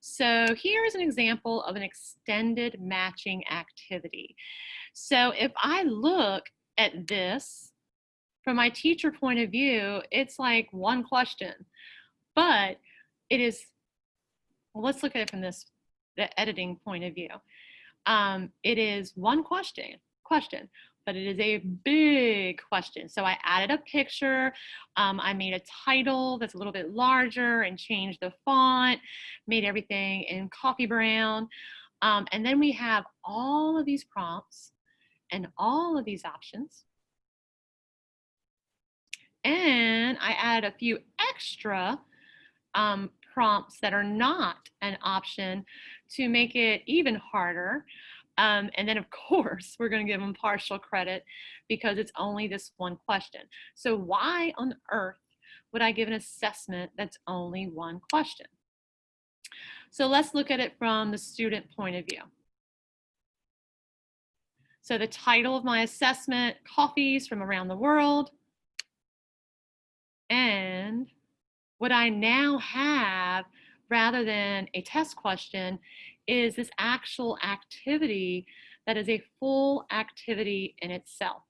So here's an example of an extended matching activity. So if I look at this, from my teacher point of view, it's like one question, but it is, well, let's look at it from the editing point of view. It is one question, but it is a big question. So I added a picture, I made a title that's a little bit larger and changed the font, made everything in coffee brown. And then we have all of these prompts and all of these options. And I added a few extra prompts that are not an option to make it even harder. And then of course, we're gonna give them partial credit because it's only this one question. So why on earth would I give an assessment that's only one question? So let's look at it from the student point of view. So the title of my assessment, Coffees from Around the World. And what I now have, rather than a test question, is this actual activity that is a full activity in itself.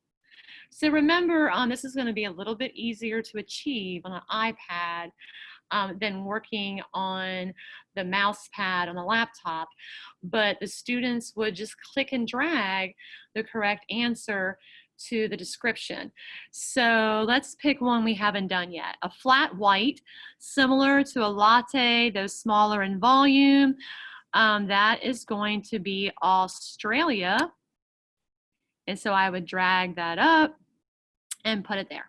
So remember, this is going to be a little bit easier to achieve on an iPad than working on the mouse pad on the laptop, but the students would just click and drag the correct answer to the description. So let's pick one we haven't done yet. A flat white, similar to a latte, though smaller in volume. That is going to be Australia. And so I would drag that up and put it there.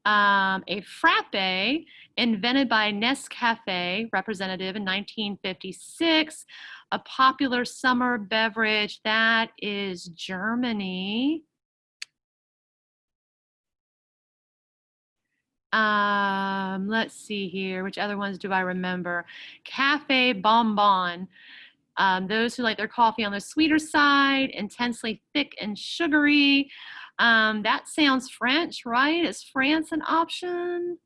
A frappe, invented by Nescafe representative in 1956, a popular summer beverage. That is Germany. Let's see here. Which other ones do I remember? Cafe Bonbon. Those who like their coffee on the sweeter side, intensely thick and sugary. That sounds French, right? Is France an option?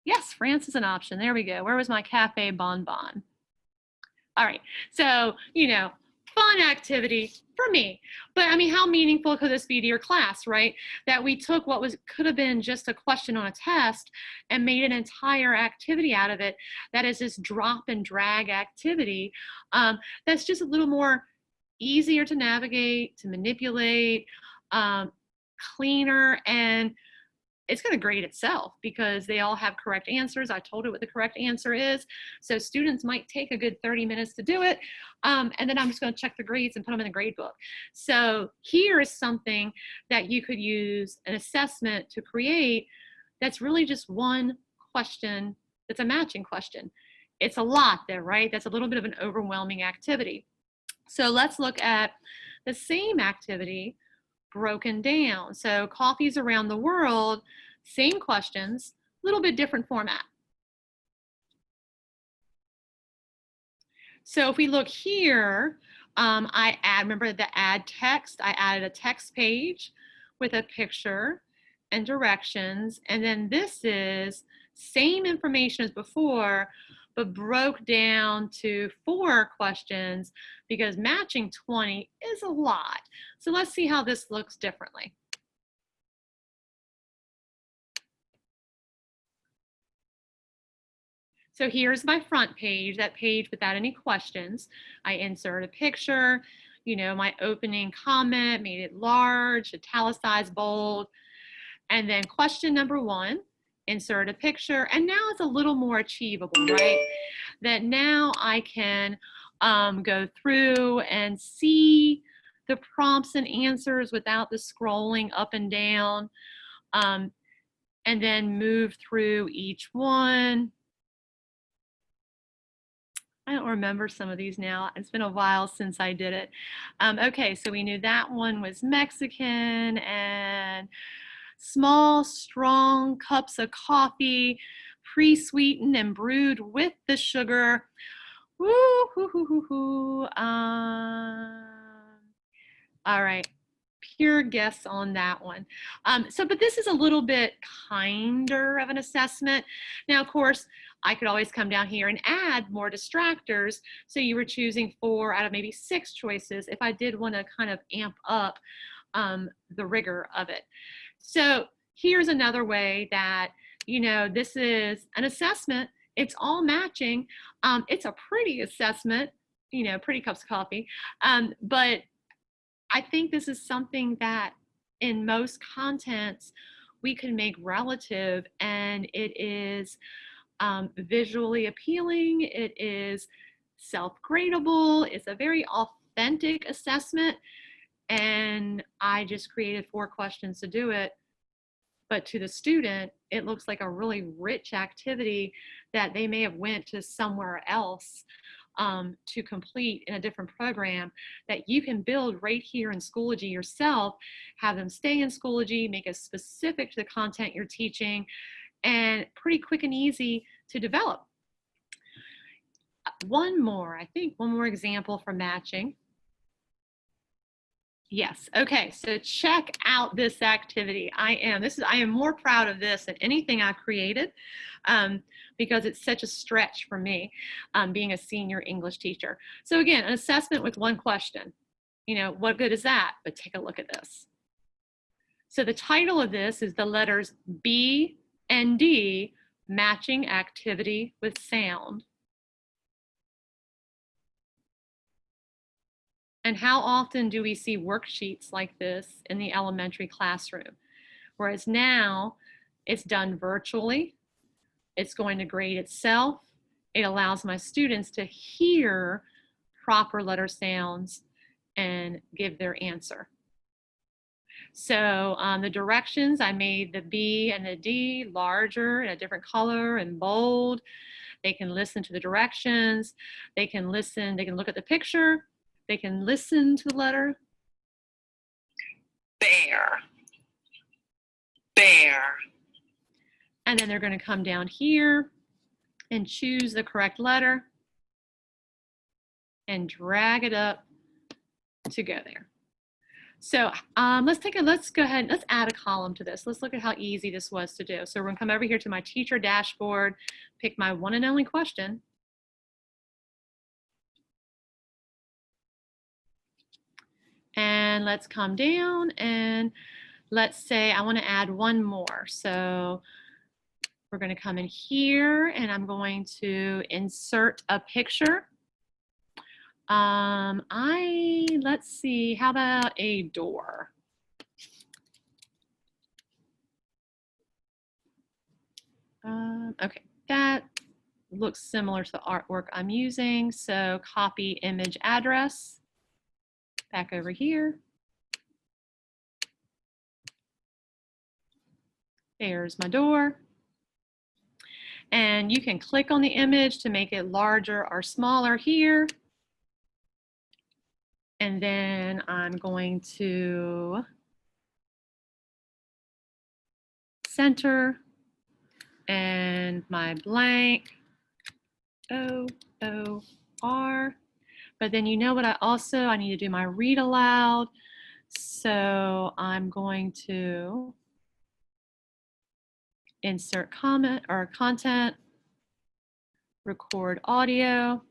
Yes, France is an option. There we go. Where was my Cafe Bonbon? All right. So, you know, fun activity for me. But I mean, how meaningful could this be to your class, right? That we took what could have been just a question on a test and made an entire activity out of it. That is this drop and drag activity. That's just a little more easier to navigate, to manipulate, cleaner, and it's going to grade itself because they all have correct answers. I told it what the correct answer is. So students might take a good 30 minutes to do it. And then I'm just going to check the grades and put them in the grade book. So here is something that you could use an assessment to create that's really just one question that's a matching question. It's a lot there, right? That's a little bit of an overwhelming activity. So let's look at the same activity broken down. So coffees around the world, same questions, little bit different format. So if we look here, remember the add text, I added a text page with a picture and directions. And then this is same information as before, but broke down to 4 questions because matching 20 is a lot. So let's see how this looks differently. So here's my front page, that page without any questions. I insert a picture, you know, my opening comment, made it large, italicized, bold. And then question number 1, insert a picture. And now it's a little more achievable, right? That now I can go through and see the prompts and answers without the scrolling up and down, and then move through each one. I don't remember some of these now. It's been a while since I did it. Okay, so we knew that one was Mexican, and small, strong cups of coffee, pre-sweetened and brewed with the sugar. Woo, hoo, hoo, hoo, hoo. All right, pure guess on that one. But this is a little bit kinder of an assessment. Now, of course, I could always come down here and add more distractors. So you were choosing 4 out of maybe 6 choices if I did want to kind of amp up the rigor of it. So here's another way that, you know, this is an assessment. It's all matching. It's a pretty assessment, you know, pretty cups of coffee. But I think this is something that in most contents we can make relative, and it is visually appealing. It is self-gradable. It's a very authentic assessment. And I just created 4 questions to do it. But to the student, it looks like a really rich activity that they may have went to somewhere else to complete in a different program, that you can build right here in Schoology yourself, have them stay in Schoology, make it specific to the content you're teaching, and pretty quick and easy to develop. One more example for matching. Yes, okay, so check out this activity. I am more proud of this than anything I created, because it's such a stretch for me, being a senior English teacher. So again, an assessment with 1 question. You know, what good is that? But take a look at this. So the title of this is the letters B and D, matching activity with sound. And how often do we see worksheets like this in the elementary classroom? Whereas now it's done virtually, it's going to grade itself, it allows my students to hear proper letter sounds and give their answer. So the directions, I made the B and the D larger in a different color and bold. They can listen to the directions, they can listen, they can look at the picture, they can listen to the letter. Bear. Bear. And then they're going to come down here and choose the correct letter and drag it up to go there. So let's go ahead, let's add a column to this. Let's look at how easy this was to do. So we're going to come over here to my teacher dashboard, pick my one and only question. And let's come down and let's say I want to add 1 more. So we're going to come in here and I'm going to insert a picture. Let's see, how about a door? Okay, that looks similar to the artwork I'm using. So copy image address, back over here. There's my door. And you can click on the image to make it larger or smaller here. And then I'm going to center and my blank, O-O-R. But then you know what I need to do my read aloud. So I'm going to insert comment or content, record audio.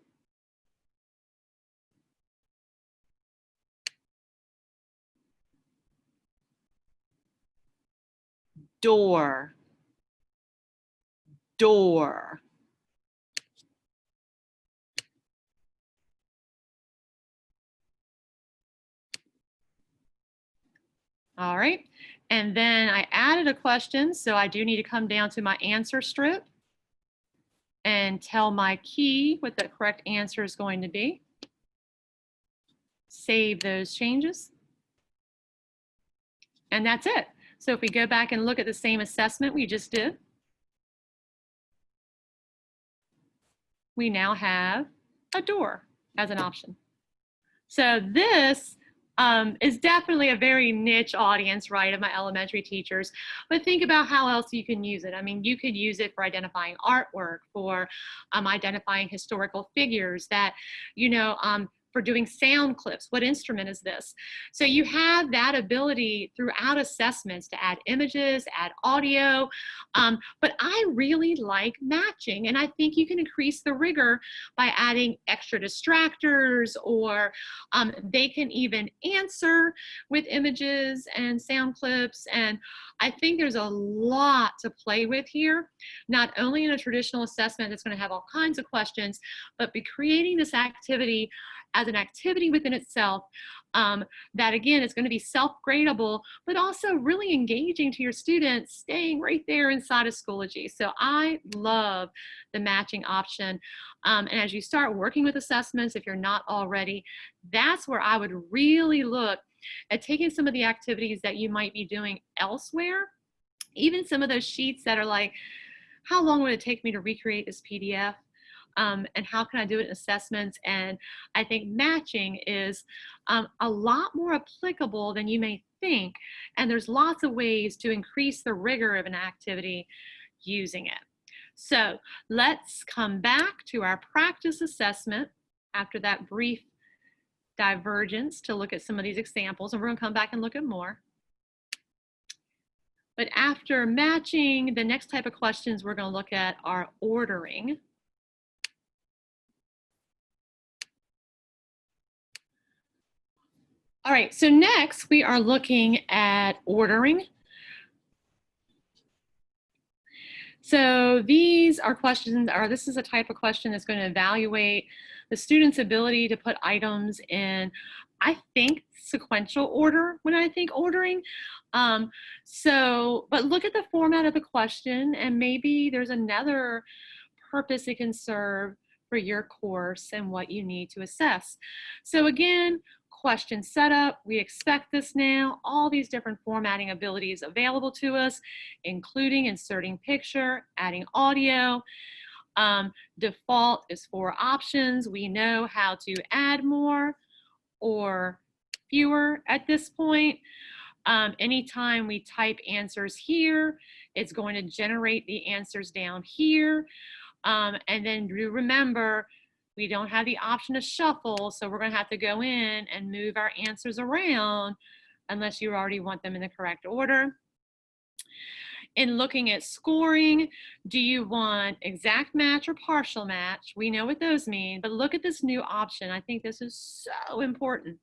Door, door. All right, and then I added a question, so I do need to come down to my answer strip and tell my key what the correct answer is going to be. Save those changes. And that's it. So if we go back and look at the same assessment we just did, we now have a door as an option. So this is definitely a very niche audience, right, of my elementary teachers. But think about how else you can use it. I mean, you could use it for identifying artwork, for identifying historical figures that, you know, for doing sound clips. What instrument is this? So you have that ability throughout assessments to add images, add audio, but I really like matching, and I think you can increase the rigor by adding extra distractors, or they can even answer with images and sound clips, and I think there's a lot to play with here, not only in a traditional assessment that's going to have all kinds of questions, but be creating this activity as an activity within itself that, again, is going to be self-gradable, but also really engaging to your students, staying right there inside of Schoology. So I love the matching option. And as you start working with assessments, if you're not already, that's where I would really look at taking some of the activities that you might be doing elsewhere, even some of those sheets that are like, how long would it take me to recreate this PDF? And how can I do it in assessments? And I think matching is a lot more applicable than you may think. And there's lots of ways to increase the rigor of an activity using it. So let's come back to our practice assessment after that brief divergence to look at some of these examples, and we're going to come back and look at more. But after matching, the next type of questions we're going to look at are ordering. All right, so next we are looking at ordering. So these are questions, or this is a type of question that's going to evaluate the student's ability to put items in, I think, sequential order when I think ordering. But look at the format of the question, and maybe there's another purpose it can serve for your course and what you need to assess. So again, question setup, we expect this now, all these different formatting abilities available to us, including inserting picture, adding audio. Default is 4 options. We know how to add more or fewer at this point. Anytime we type answers here, it's going to generate the answers down here. And then remember, we don't have the option to shuffle, so we're going to have to go in and move our answers around unless you already want them in the correct order. In looking at scoring, do you want exact match or partial match? We know what those mean, but look at this new option. I think this is so important.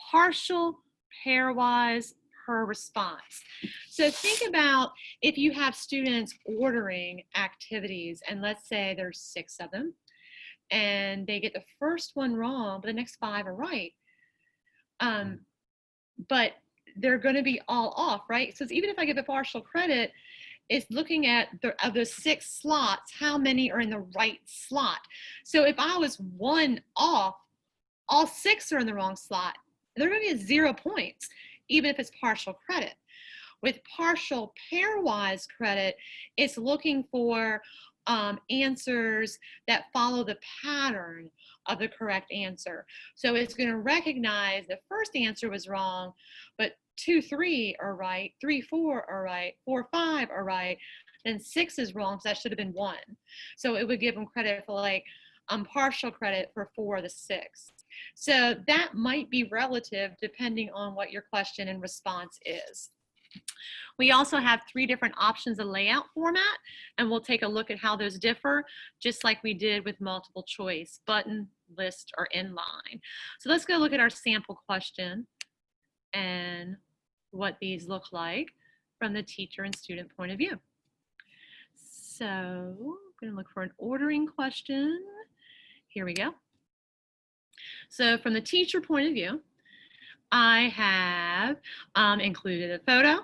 Partial pairwise per response. So think about if you have students ordering activities, and let's say there's 6 of them, and they get the first one wrong, but the next 5 are right. But they're going to be all off, right? So even if I give a partial credit, it's looking at of the 6 slots, how many are in the right slot. So if I was 1 off, all 6 are in the wrong slot. They're going to be at 0 points, even if it's partial credit. With partial pairwise credit, it's looking for answers that follow the pattern of the correct answer. So it's going to recognize the first answer was wrong, but 2, 3 are right, 3, 4 are right, 4, 5 are right, then 6 is wrong because that should have been 1. So it would give them credit for like partial credit for 4 of the 6. So that might be relative depending on what your question and response is. We also have 3 different options of layout format, and we'll take a look at how those differ, just like we did with multiple choice, button, list, or inline. So let's go look at our sample question and what these look like from the teacher and student point of view. So I'm going to look for an ordering question. Here we go. So from the teacher point of view, I have included a photo,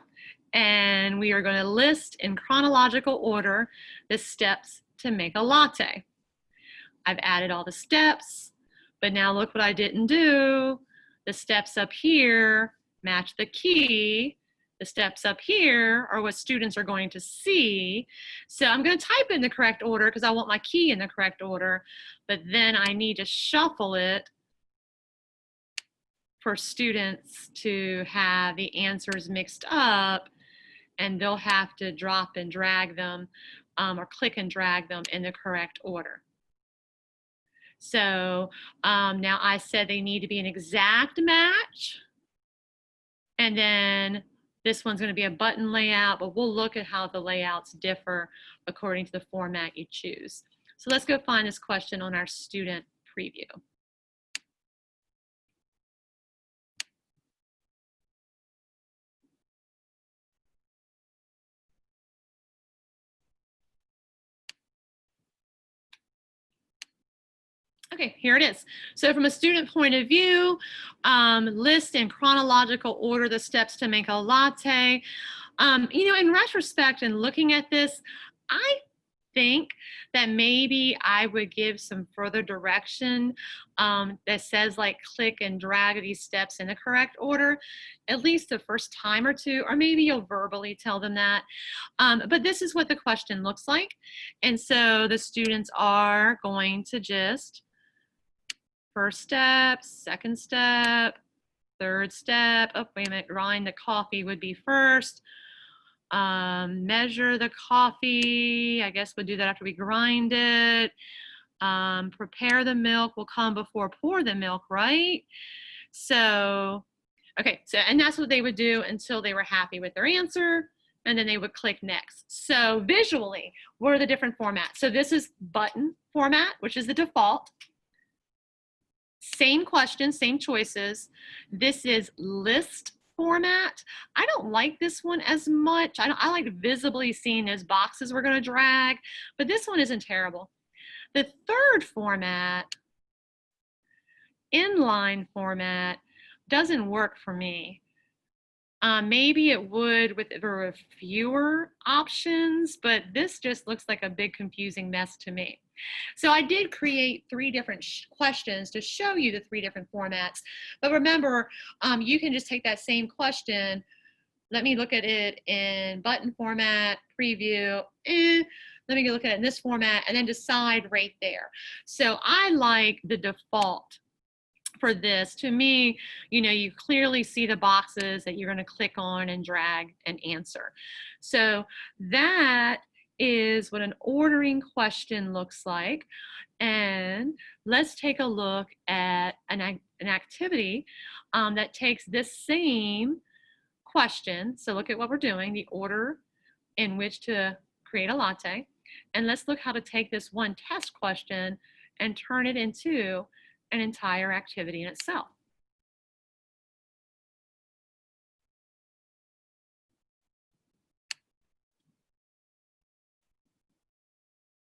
and we are going to list in chronological order the steps to make a latte. I've added all the steps, but now look what I didn't do. The steps up here match the key. The steps up here are what students are going to see. So I'm going to type in the correct order because I want my key in the correct order, but then I need to shuffle it for students to have the answers mixed up, and they'll have to drop and drag them or click and drag them in the correct order. So now I said they need to be an exact match, and then this one's going to be a button layout, but we'll look at how the layouts differ according to the format you choose. So let's go find this question on our student preview. Okay, here it is. So from a student point of view, list in chronological order the steps to make a latte. You know, in retrospect and looking at this, I think that maybe I would give some further direction that says like click and drag these steps in the correct order, at least the first time or two, or maybe you'll verbally tell them that. But this is what the question looks like. And so the students are going to just first step, second step, third step. Oh, wait a minute, grind the coffee would be first. Measure the coffee. I guess we'll do that after we grind it. Prepare the milk will come before pour the milk, right? So, okay, so, and that's what they would do until they were happy with their answer, and then they would click next. So visually, what are the different formats? So this is button format, which is the default. Same question, same choices. This is list format. I don't like this one as much. I like visibly seeing those boxes we're going to drag, but this one isn't terrible. The third format, inline format, doesn't work for me. Maybe it would with there were fewer options, but this just looks like a big confusing mess to me. So I did create 3 different questions to show you the 3 different formats. But remember, you can just take that same question. Let me look at it in button format, preview, let me go look at it in this format, and then decide right there. So I like the default for this. To me, you know, you clearly see the boxes that you're going to click on and drag and answer. So that is what an ordering question looks like. And let's take a look at an activity that takes this same question. So look at what we're doing, the order in which to create a latte. And let's look how to take this one test question and turn it into an entire activity in itself.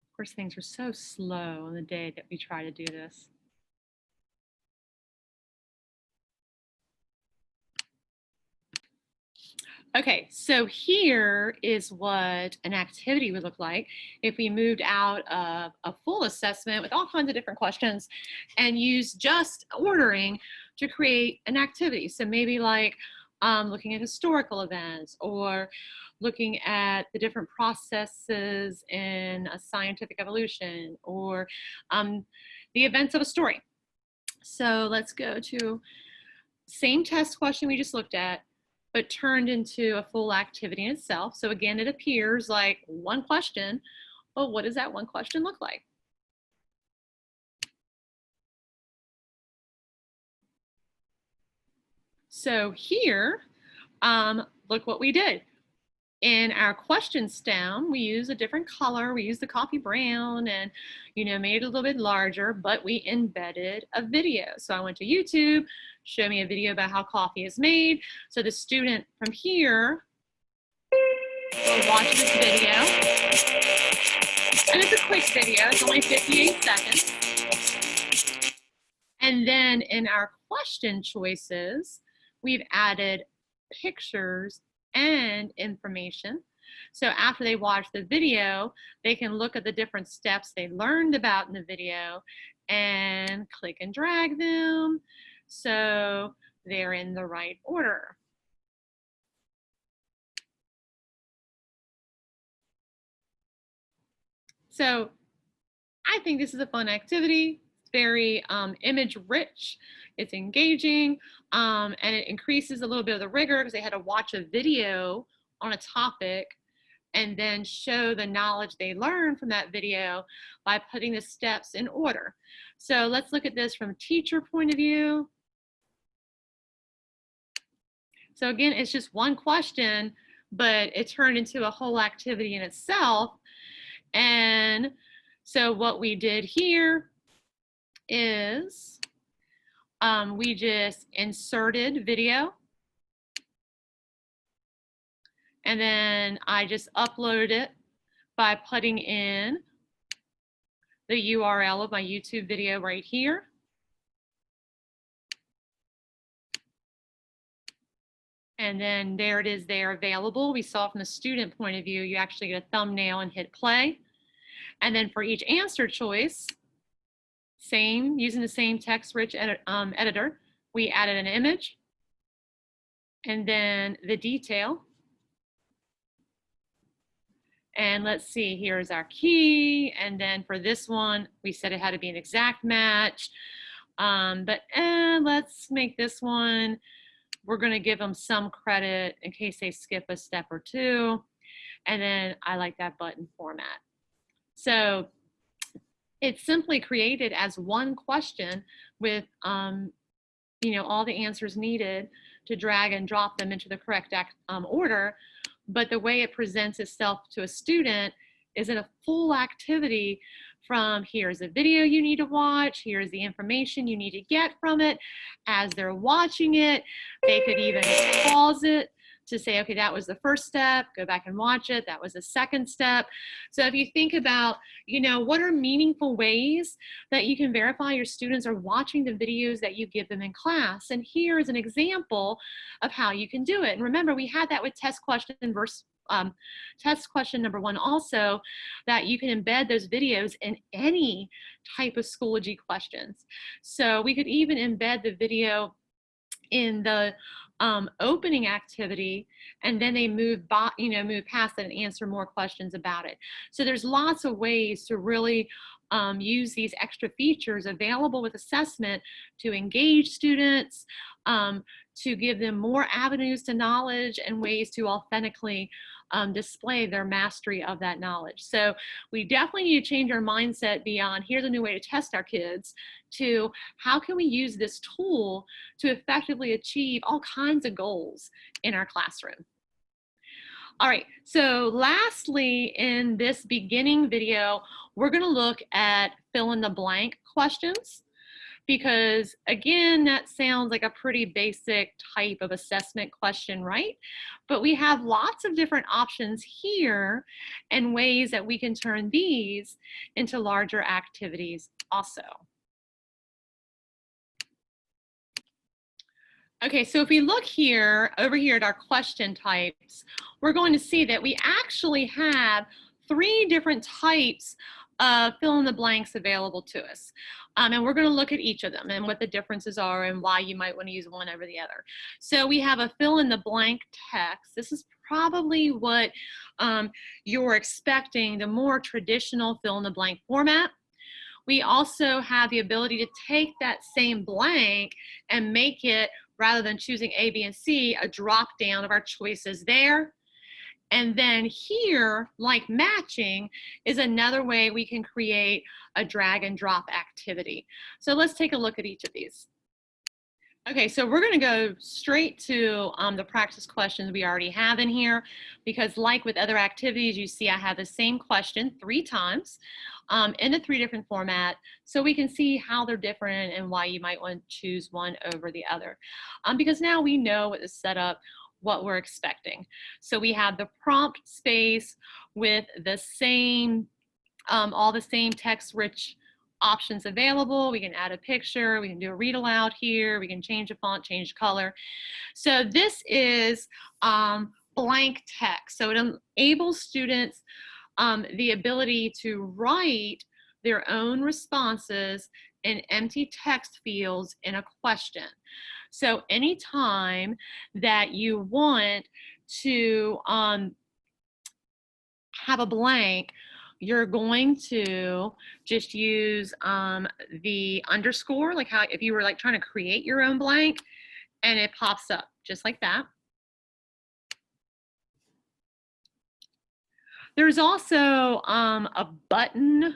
Of course, things are so slow on the day that we try to do this. Okay, so here is what an activity would look like if we moved out of a full assessment with all kinds of different questions and used just ordering to create an activity. So maybe like looking at historical events or looking at the different processes in a scientific evolution or the events of a story. So let's go to same test question we just looked at, but turned into a full activity in itself. So again, it appears like one question. Well, what does that one question look like? So here, look what we did. In our question stem, we use a different color. We used the coffee brown and, made it a little bit larger, but we embedded a video. So I went to YouTube, show me a video about how coffee is made. So the student from here will watch this video. And it's a quick video, it's only 58 seconds. And then in our question choices, we've added pictures and information. So after they watch the video, they can look at the different steps they learned about in the video and click and drag them so they're in the right order. So I think this is a fun activity. It's very image rich, it's engaging, and it increases a little bit of the rigor because they had to watch a video on a topic and then show the knowledge they learned from that video by putting the steps in order. So let's look at this from a teacher point of view. So again, it's just one question, but it turned into a whole activity in itself. And so what we did here is we just inserted video. And then I just uploaded it by putting in the URL of my YouTube video right here. And then there it is there available. We saw from the student point of view, you actually get a thumbnail and hit play. And then for each answer choice, using the same text-rich editor, we added an image and then the detail. And let's see, here's our key. And then for this one, we said it had to be an exact match. But let's make this one, we're gonna give them some credit in case they skip a step or two. And then I like that button format. So it's simply created as one question with all the answers needed to drag and drop them into the correct order. But the way it presents itself to a student is in a full activity from here's a video you need to watch, here's the information you need to get from it. As they're watching it, they could even pause it to say, okay, that was the first step, go back and watch it, that was the second step. So if you think about, what are meaningful ways that you can verify your students are watching the videos that you give them in class? And here is an example of how you can do it. And remember, we had that with test question number 1 also, that you can embed those videos in any type of Schoology questions. So we could even embed the video in the opening activity, and then they move past it and answer more questions about it. So there's lots of ways to really use these extra features available with assessment to engage students, to give them more avenues to knowledge and ways to authentically display their mastery of that knowledge. So we definitely need to change our mindset beyond here's a new way to test our kids to how can we use this tool to effectively achieve all kinds of goals in our classroom. All right, so lastly, in this beginning video, we're gonna look at fill in the blank questions, because again, that sounds like a pretty basic type of assessment question, right? But we have lots of different options here and ways that we can turn these into larger activities also. Okay, so if we look here, over here at our question types, we're going to see that we actually have 3 different types of fill in the blanks available to us. And we're going to look at each of them and what the differences are and why you might want to use one over the other. So we have a fill in the blank text. This is probably what you're expecting, the more traditional fill in the blank format. We also have the ability to take that same blank and make it rather than choosing A, B, and C, a drop down of our choices there. And then here, like matching, is another way we can create a drag and drop activity. So let's take a look at each of these. Okay, so we're going to go straight to the practice questions we already have in here, because like with other activities, you see I have the same question 3 times in a 3 different format, so we can see how they're different and why you might want to choose one over the other. Because now we know what the setup, what we're expecting. So we have the prompt space with the same, all the same text-rich options available. We can add a picture, we can do a read aloud here, we can change the font, change the color. So this is blank text. So it enables students the ability to write their own responses in empty text fields in a question. So anytime that you want to have a blank, you're going to just use the underscore, like how if you were like trying to create your own blank, and it pops up just like that. There's also a button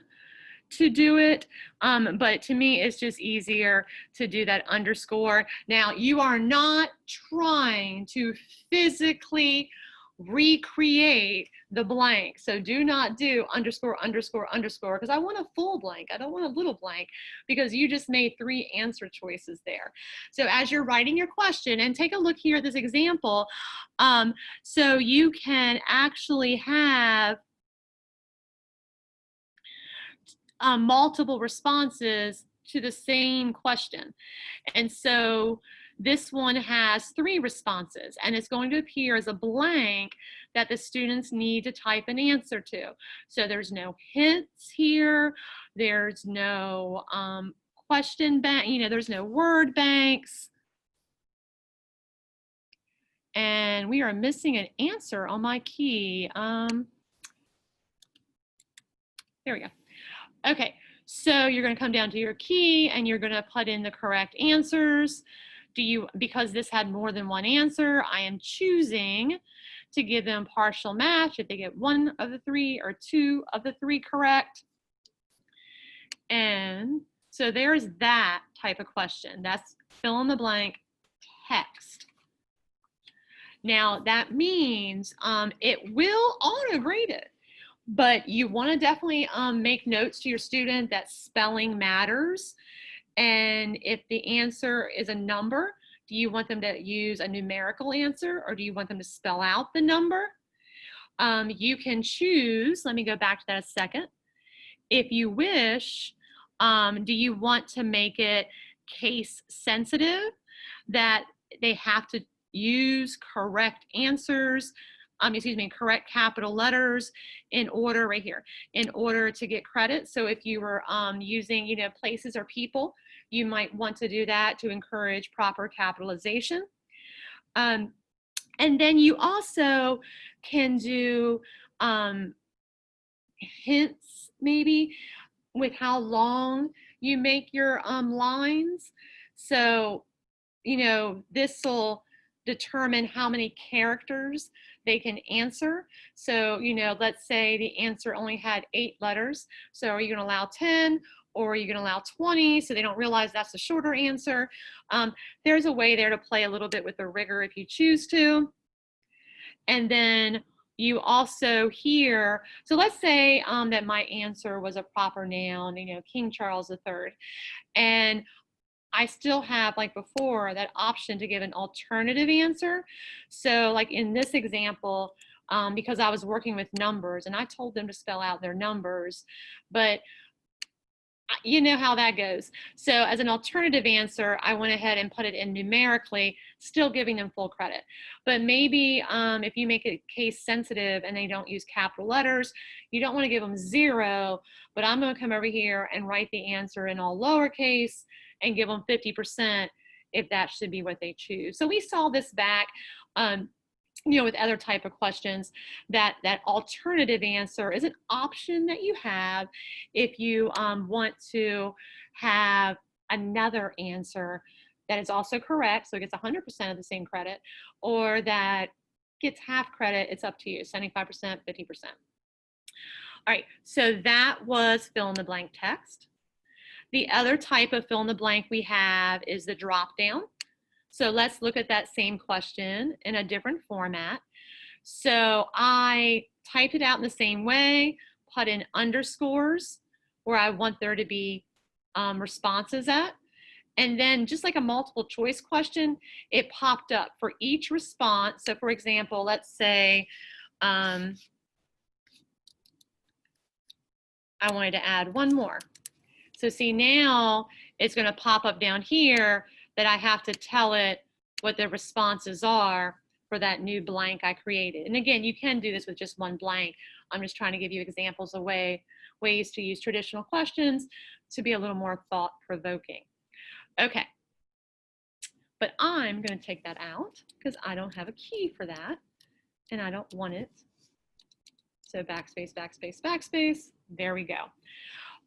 to do it, but to me it's just easier to do that underscore. Now you are not trying to physically recreate the blank, so do not do underscore underscore underscore, because I want a full blank, I don't want a little blank, because you just made 3 answer choices there. So as you're writing your question, and take a look here at this example, so you can actually have multiple responses to the same question. And so this one has 3 responses, and it's going to appear as a blank that the students need to type an answer to. So there's no hints here, there's no question bank, there's no word banks. And we are missing an answer on my key. There we go. Okay, so you're going to come down to your key and you're going to put in the correct answers. Because this had more than one answer, I am choosing to give them partial match if they get 1 of the 3 or 2 of the 3 correct. And so there's that type of question. That's fill in the blank text. Now that means it will auto-grade it. But you want to definitely make notes to your student that spelling matters. And if the answer is a number, do you want them to use a numerical answer, or do you want them to spell out the number? You can choose, let me go back to that a second. If you wish, do you want to make it case sensitive, that they have to use correct answers, correct capital letters in order, right here, in order to get credit? So if you were using, places or people, you might want to do that to encourage proper capitalization. And then you also can do hints, maybe, with how long you make your lines. So, this will determine how many characters they can answer. So, let's say the answer only had 8 letters. So are you going to allow 10, or are you going to allow 20 so they don't realize that's a shorter answer? There's a way there to play a little bit with the rigor if you choose to. And then you also here, so let's say that my answer was a proper noun, King Charles III. And I still have, like before, that option to give an alternative answer. So like in this example, because I was working with numbers and I told them to spell out their numbers, but you know how that goes. So as an alternative answer, I went ahead and put it in numerically, still giving them full credit. But maybe if you make it case sensitive and they don't use capital letters, you don't want to give them 0, but I'm going to come over here and write the answer in all lowercase and give them 50% if that should be what they choose. So we saw this back with other type of questions, that alternative answer is an option that you have if you want to have another answer that is also correct, so it gets 100% of the same credit, or that gets half credit. It's up to you, 75%, 50%. All right, so that was fill in the blank text. The other type of fill in the blank we have is the drop down. So let's look at that same question in a different format. So I typed it out in the same way, put in underscores where I want there to be responses at. And then just like a multiple choice question, it popped up for each response. So for example, let's say I wanted to add one more. So see, now it's going to pop up down here that I have to tell it what the responses are for that new blank I created. And again, you can do this with just one blank. I'm just trying to give you examples of ways to use traditional questions to be a little more thought-provoking. Okay, but I'm going to take that out because I don't have a key for that and I don't want it. So backspace, backspace, backspace. There we go.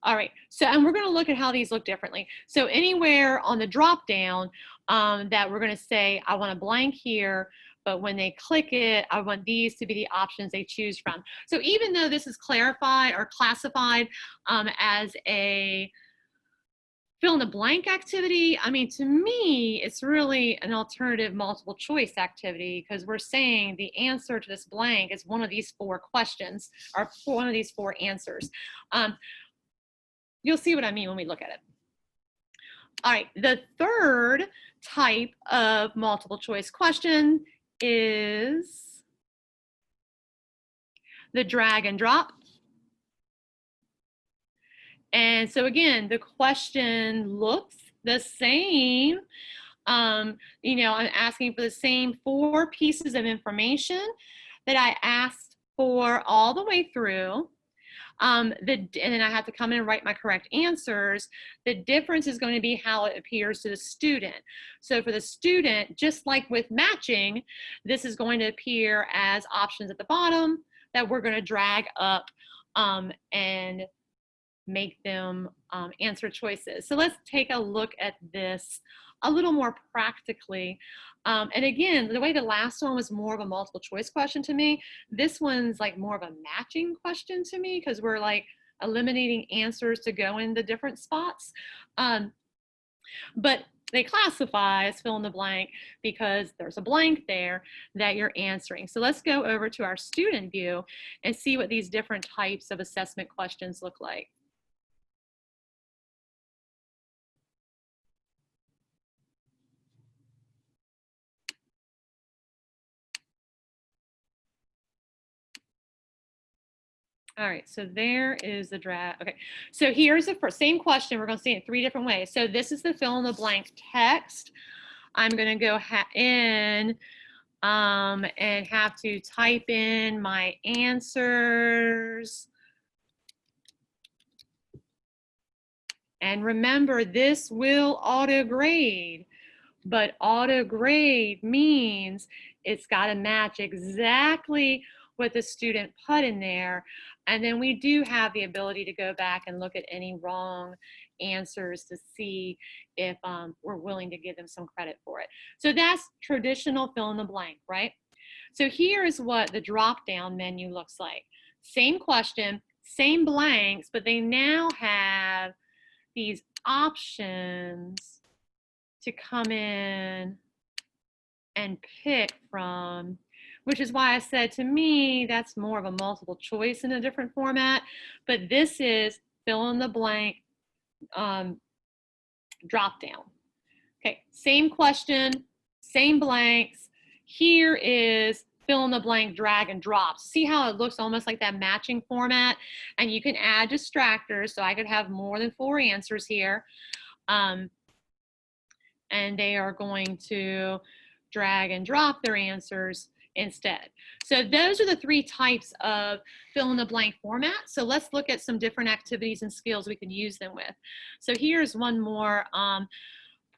All right, so and we're going to look at how these look differently. So anywhere on the drop down that we're going to say I want a blank here, but when they click it, I want these to be the options they choose from. So even though this is clarified or classified as a fill in the blank activity, I mean, to me, it's really an alternative multiple choice activity because we're saying the answer to this blank is one of these four questions or one of these four answers. You'll see what I mean when we look at it. All right, the third type of multiple choice question is the drag and drop. And so again, the question looks the same. You know, I'm asking for the same four pieces of information that I asked for all the way through. And then I have to come in and write my correct answers. The difference is going to be how it appears to the student. So for the student, just like with matching, this is going to appear as options at the bottom that we're going to drag up and make them answer choices. So let's take a look at this a little more practically. And again, the way the last one was more of a multiple choice question to me, this one's like more of a matching question to me because we're like eliminating answers to go in the different spots. But they classify as fill in the blank because there's a blank there that you're answering. So let's go over to our student view and see what these different types of assessment questions look like. All right, so there is the draft. Okay, so here's the first, same question. We're going to see it 3 different ways. So this is the fill in the blank text. I'm going to go in and have to type in my answers. And remember, this will auto grade, but auto grade means it's got to match exactly what the student put in there. And then we do have the ability to go back and look at any wrong answers to see if we're willing to give them some credit for it. So that's traditional fill in the blank, right? So here's what the drop-down menu looks like. Same question, same blanks, but they now have these options to come in and pick from, which is why I said to me, that's more of a multiple choice in a different format, but this is fill in the blank drop down. Okay, same question, same blanks. Here is fill in the blank drag and drop. See how it looks almost like that matching format? And you can add distractors, so I could have more than 4 answers here. And they are going to drag and drop their answers instead. So those are the 3 types of fill in the blank format. So let's look at some different activities and skills we can use them with. So here's one more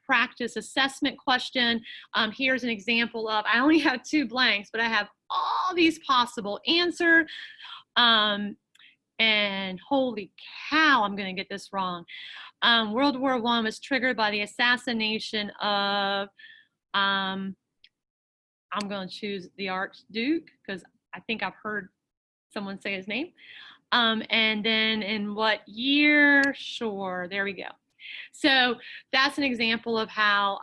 practice assessment question. Here's an example of, I only have 2 blanks, but I have all these possible answers. And holy cow, I'm going to get this wrong. World War I was triggered by the assassination of, I'm going to choose the Archduke because I think I've heard someone say his name. And then in what year? Sure, there we go. So that's an example of how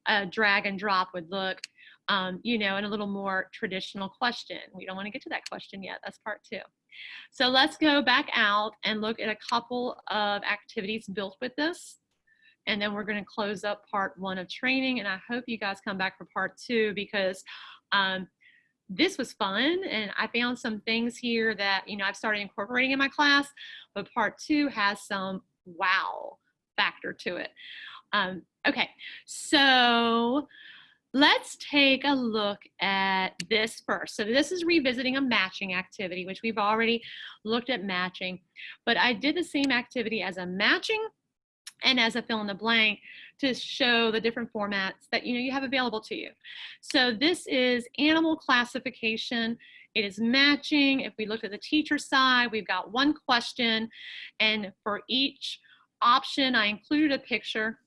a drag and drop would look, you know, in a little more traditional question. We don't want to get to that question yet. That's part 2. So let's go back out and look at a couple of activities built with this. And then we're going to close up part 1 of training. And I hope you guys come back for part 2 because this was fun. And I found some things here that, you know, I've started incorporating in my class, but part 2 has some wow factor to it. Okay, so let's take a look at this first. So this is revisiting a matching activity, which we've already looked at matching, but I did the same activity as a matching and as a fill in the blank to show the different formats that you have available to you. So this is animal classification. It is matching. If we look at the teacher side, we've got 1 question, and for each option, I included a picture,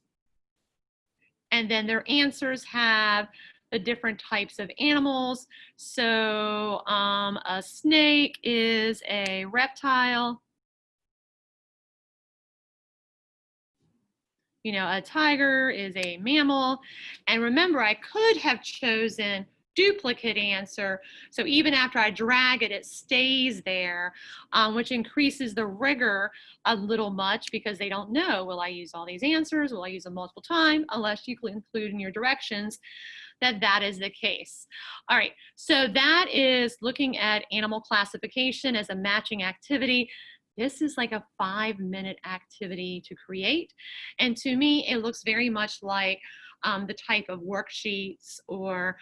and then their answers have the different types of animals. So a snake is a reptile. You know, a tiger is a mammal. And remember, I could have chosen duplicate answer. So even after I drag it, it stays there, which increases the rigor a little much because they don't know, will I use all these answers? Will I use them multiple times? Unless you include in your directions that is the case. All right, so that is looking at animal classification as a matching activity. This is like a 5-minute activity to create. And to me, it looks very much like the type of worksheets or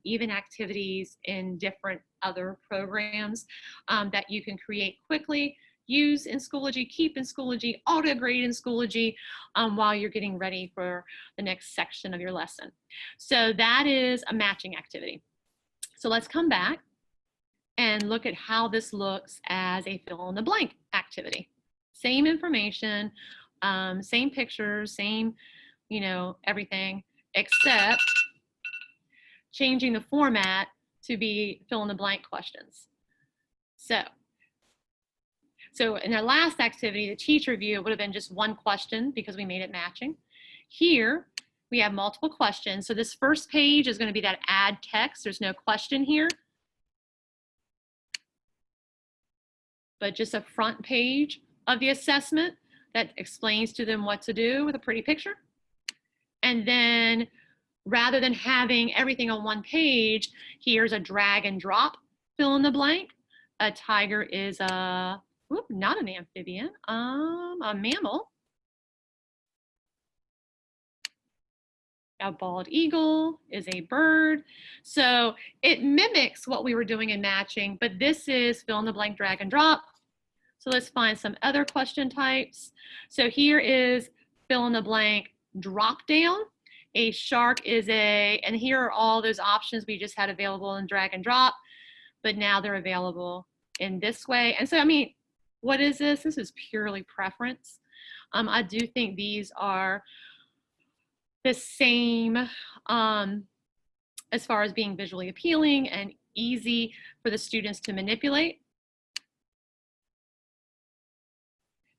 even activities in different other programs that you can create quickly, use in Schoology, keep in Schoology, auto-grade in Schoology while you're getting ready for the next section of your lesson. So that is a matching activity. So let's come back and look at how this looks as a fill in the blank activity. Same information, same pictures, same, you know, everything, except changing the format to be fill in the blank questions. So in our last activity, the teacher view, it would have been just 1 question because we made it matching. Here, we have multiple questions. So this first page is going to be that add text. There's no question here, but just a front page of the assessment that explains to them what to do with a pretty picture. And then rather than having everything on 1 page, here's a drag and drop fill in the blank. A tiger is a, not an amphibian, a mammal. A bald eagle is a bird. So it mimics what we were doing in matching, but this is fill in the blank, drag and drop. So let's find some other question types. So here is fill in the blank, drop down. A shark is a, and here are all those options we just had available in drag and drop, but now they're available in this way. And so, I mean, what is this? This is purely preference. I do think these are the same as far as being visually appealing and easy for the students to manipulate.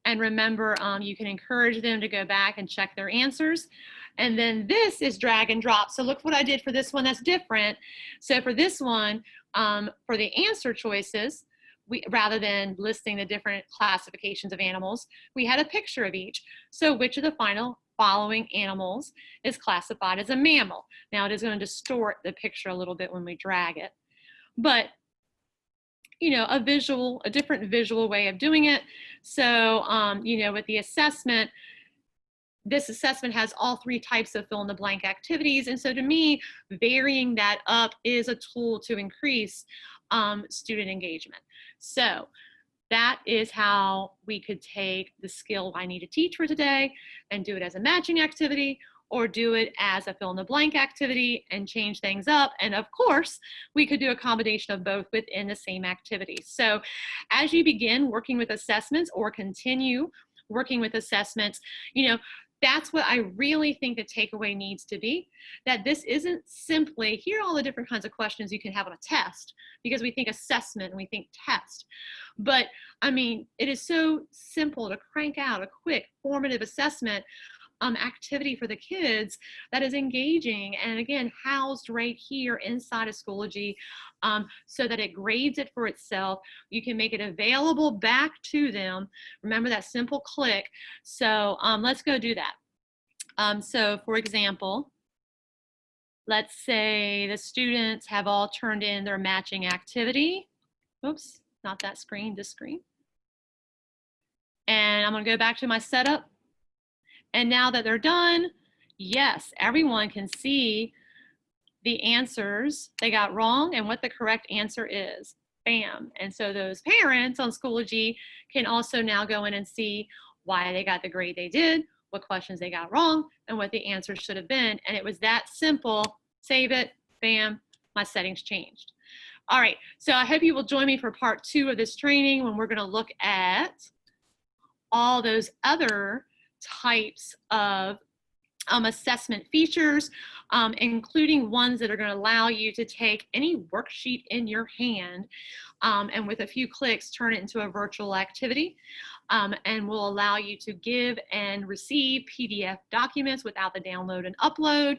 And remember, you can encourage them to go back and check their answers. And then this is drag and drop. So look what I did for this one that's different. So for this one, for the answer choices, rather than listing the different classifications of animals, we had a picture of each. So which of the following animals is classified as a mammal? Now it is going to distort the picture a little bit when we drag it, but you know, a different visual way of doing it. So, you know, with the assessment, this assessment has all 3 types of fill in the blank activities. And so to me, varying that up is a tool to increase student engagement. So that is how we could take the skill I need to teach for today and do it as a matching activity or do it as a fill in the blank activity and change things up. And of course, we could do a combination of both within the same activity. So as you begin working with assessments or continue working with assessments, you know, that's what I really think the takeaway needs to be, that this isn't simply, here are all the different kinds of questions you can have on a test, because we think assessment and we think test. But I mean, it is so simple to crank out a quick formative assessment activity for the kids that is engaging and again housed right here inside of Schoology, so that it grades it for itself. You can make it available back to them. Remember that simple click. So let's go do that. So for example, let's say the students have all turned in their matching activity. Oops, not that screen, this screen. And I'm gonna go back to my setup. And now that they're done, yes, everyone can see the answers they got wrong and what the correct answer is. Bam. And so those parents on Schoology can also now go in and see why they got the grade they did, what questions they got wrong, and what the answer should have been. And it was that simple. Save it, bam, my settings changed. All right, so I hope you will join me for part 2 of this training when we're gonna look at all those other types of assessment features, including ones that are going to allow you to take any worksheet in your hand and with a few clicks turn it into a virtual activity, and will allow you to give and receive PDF documents without the download and upload,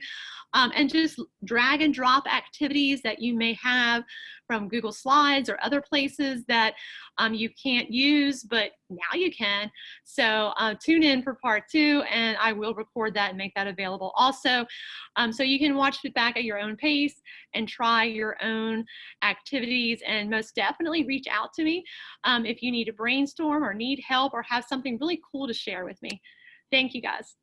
and just drag and drop activities that you may have from Google Slides or other places that you can't use, but now you can. So tune in for part 2, and I will record that and make that available also. So you can watch it back at your own pace and try your own activities, and most definitely reach out to me if you need to brainstorm or need help or have something really cool to share with me. Thank you guys.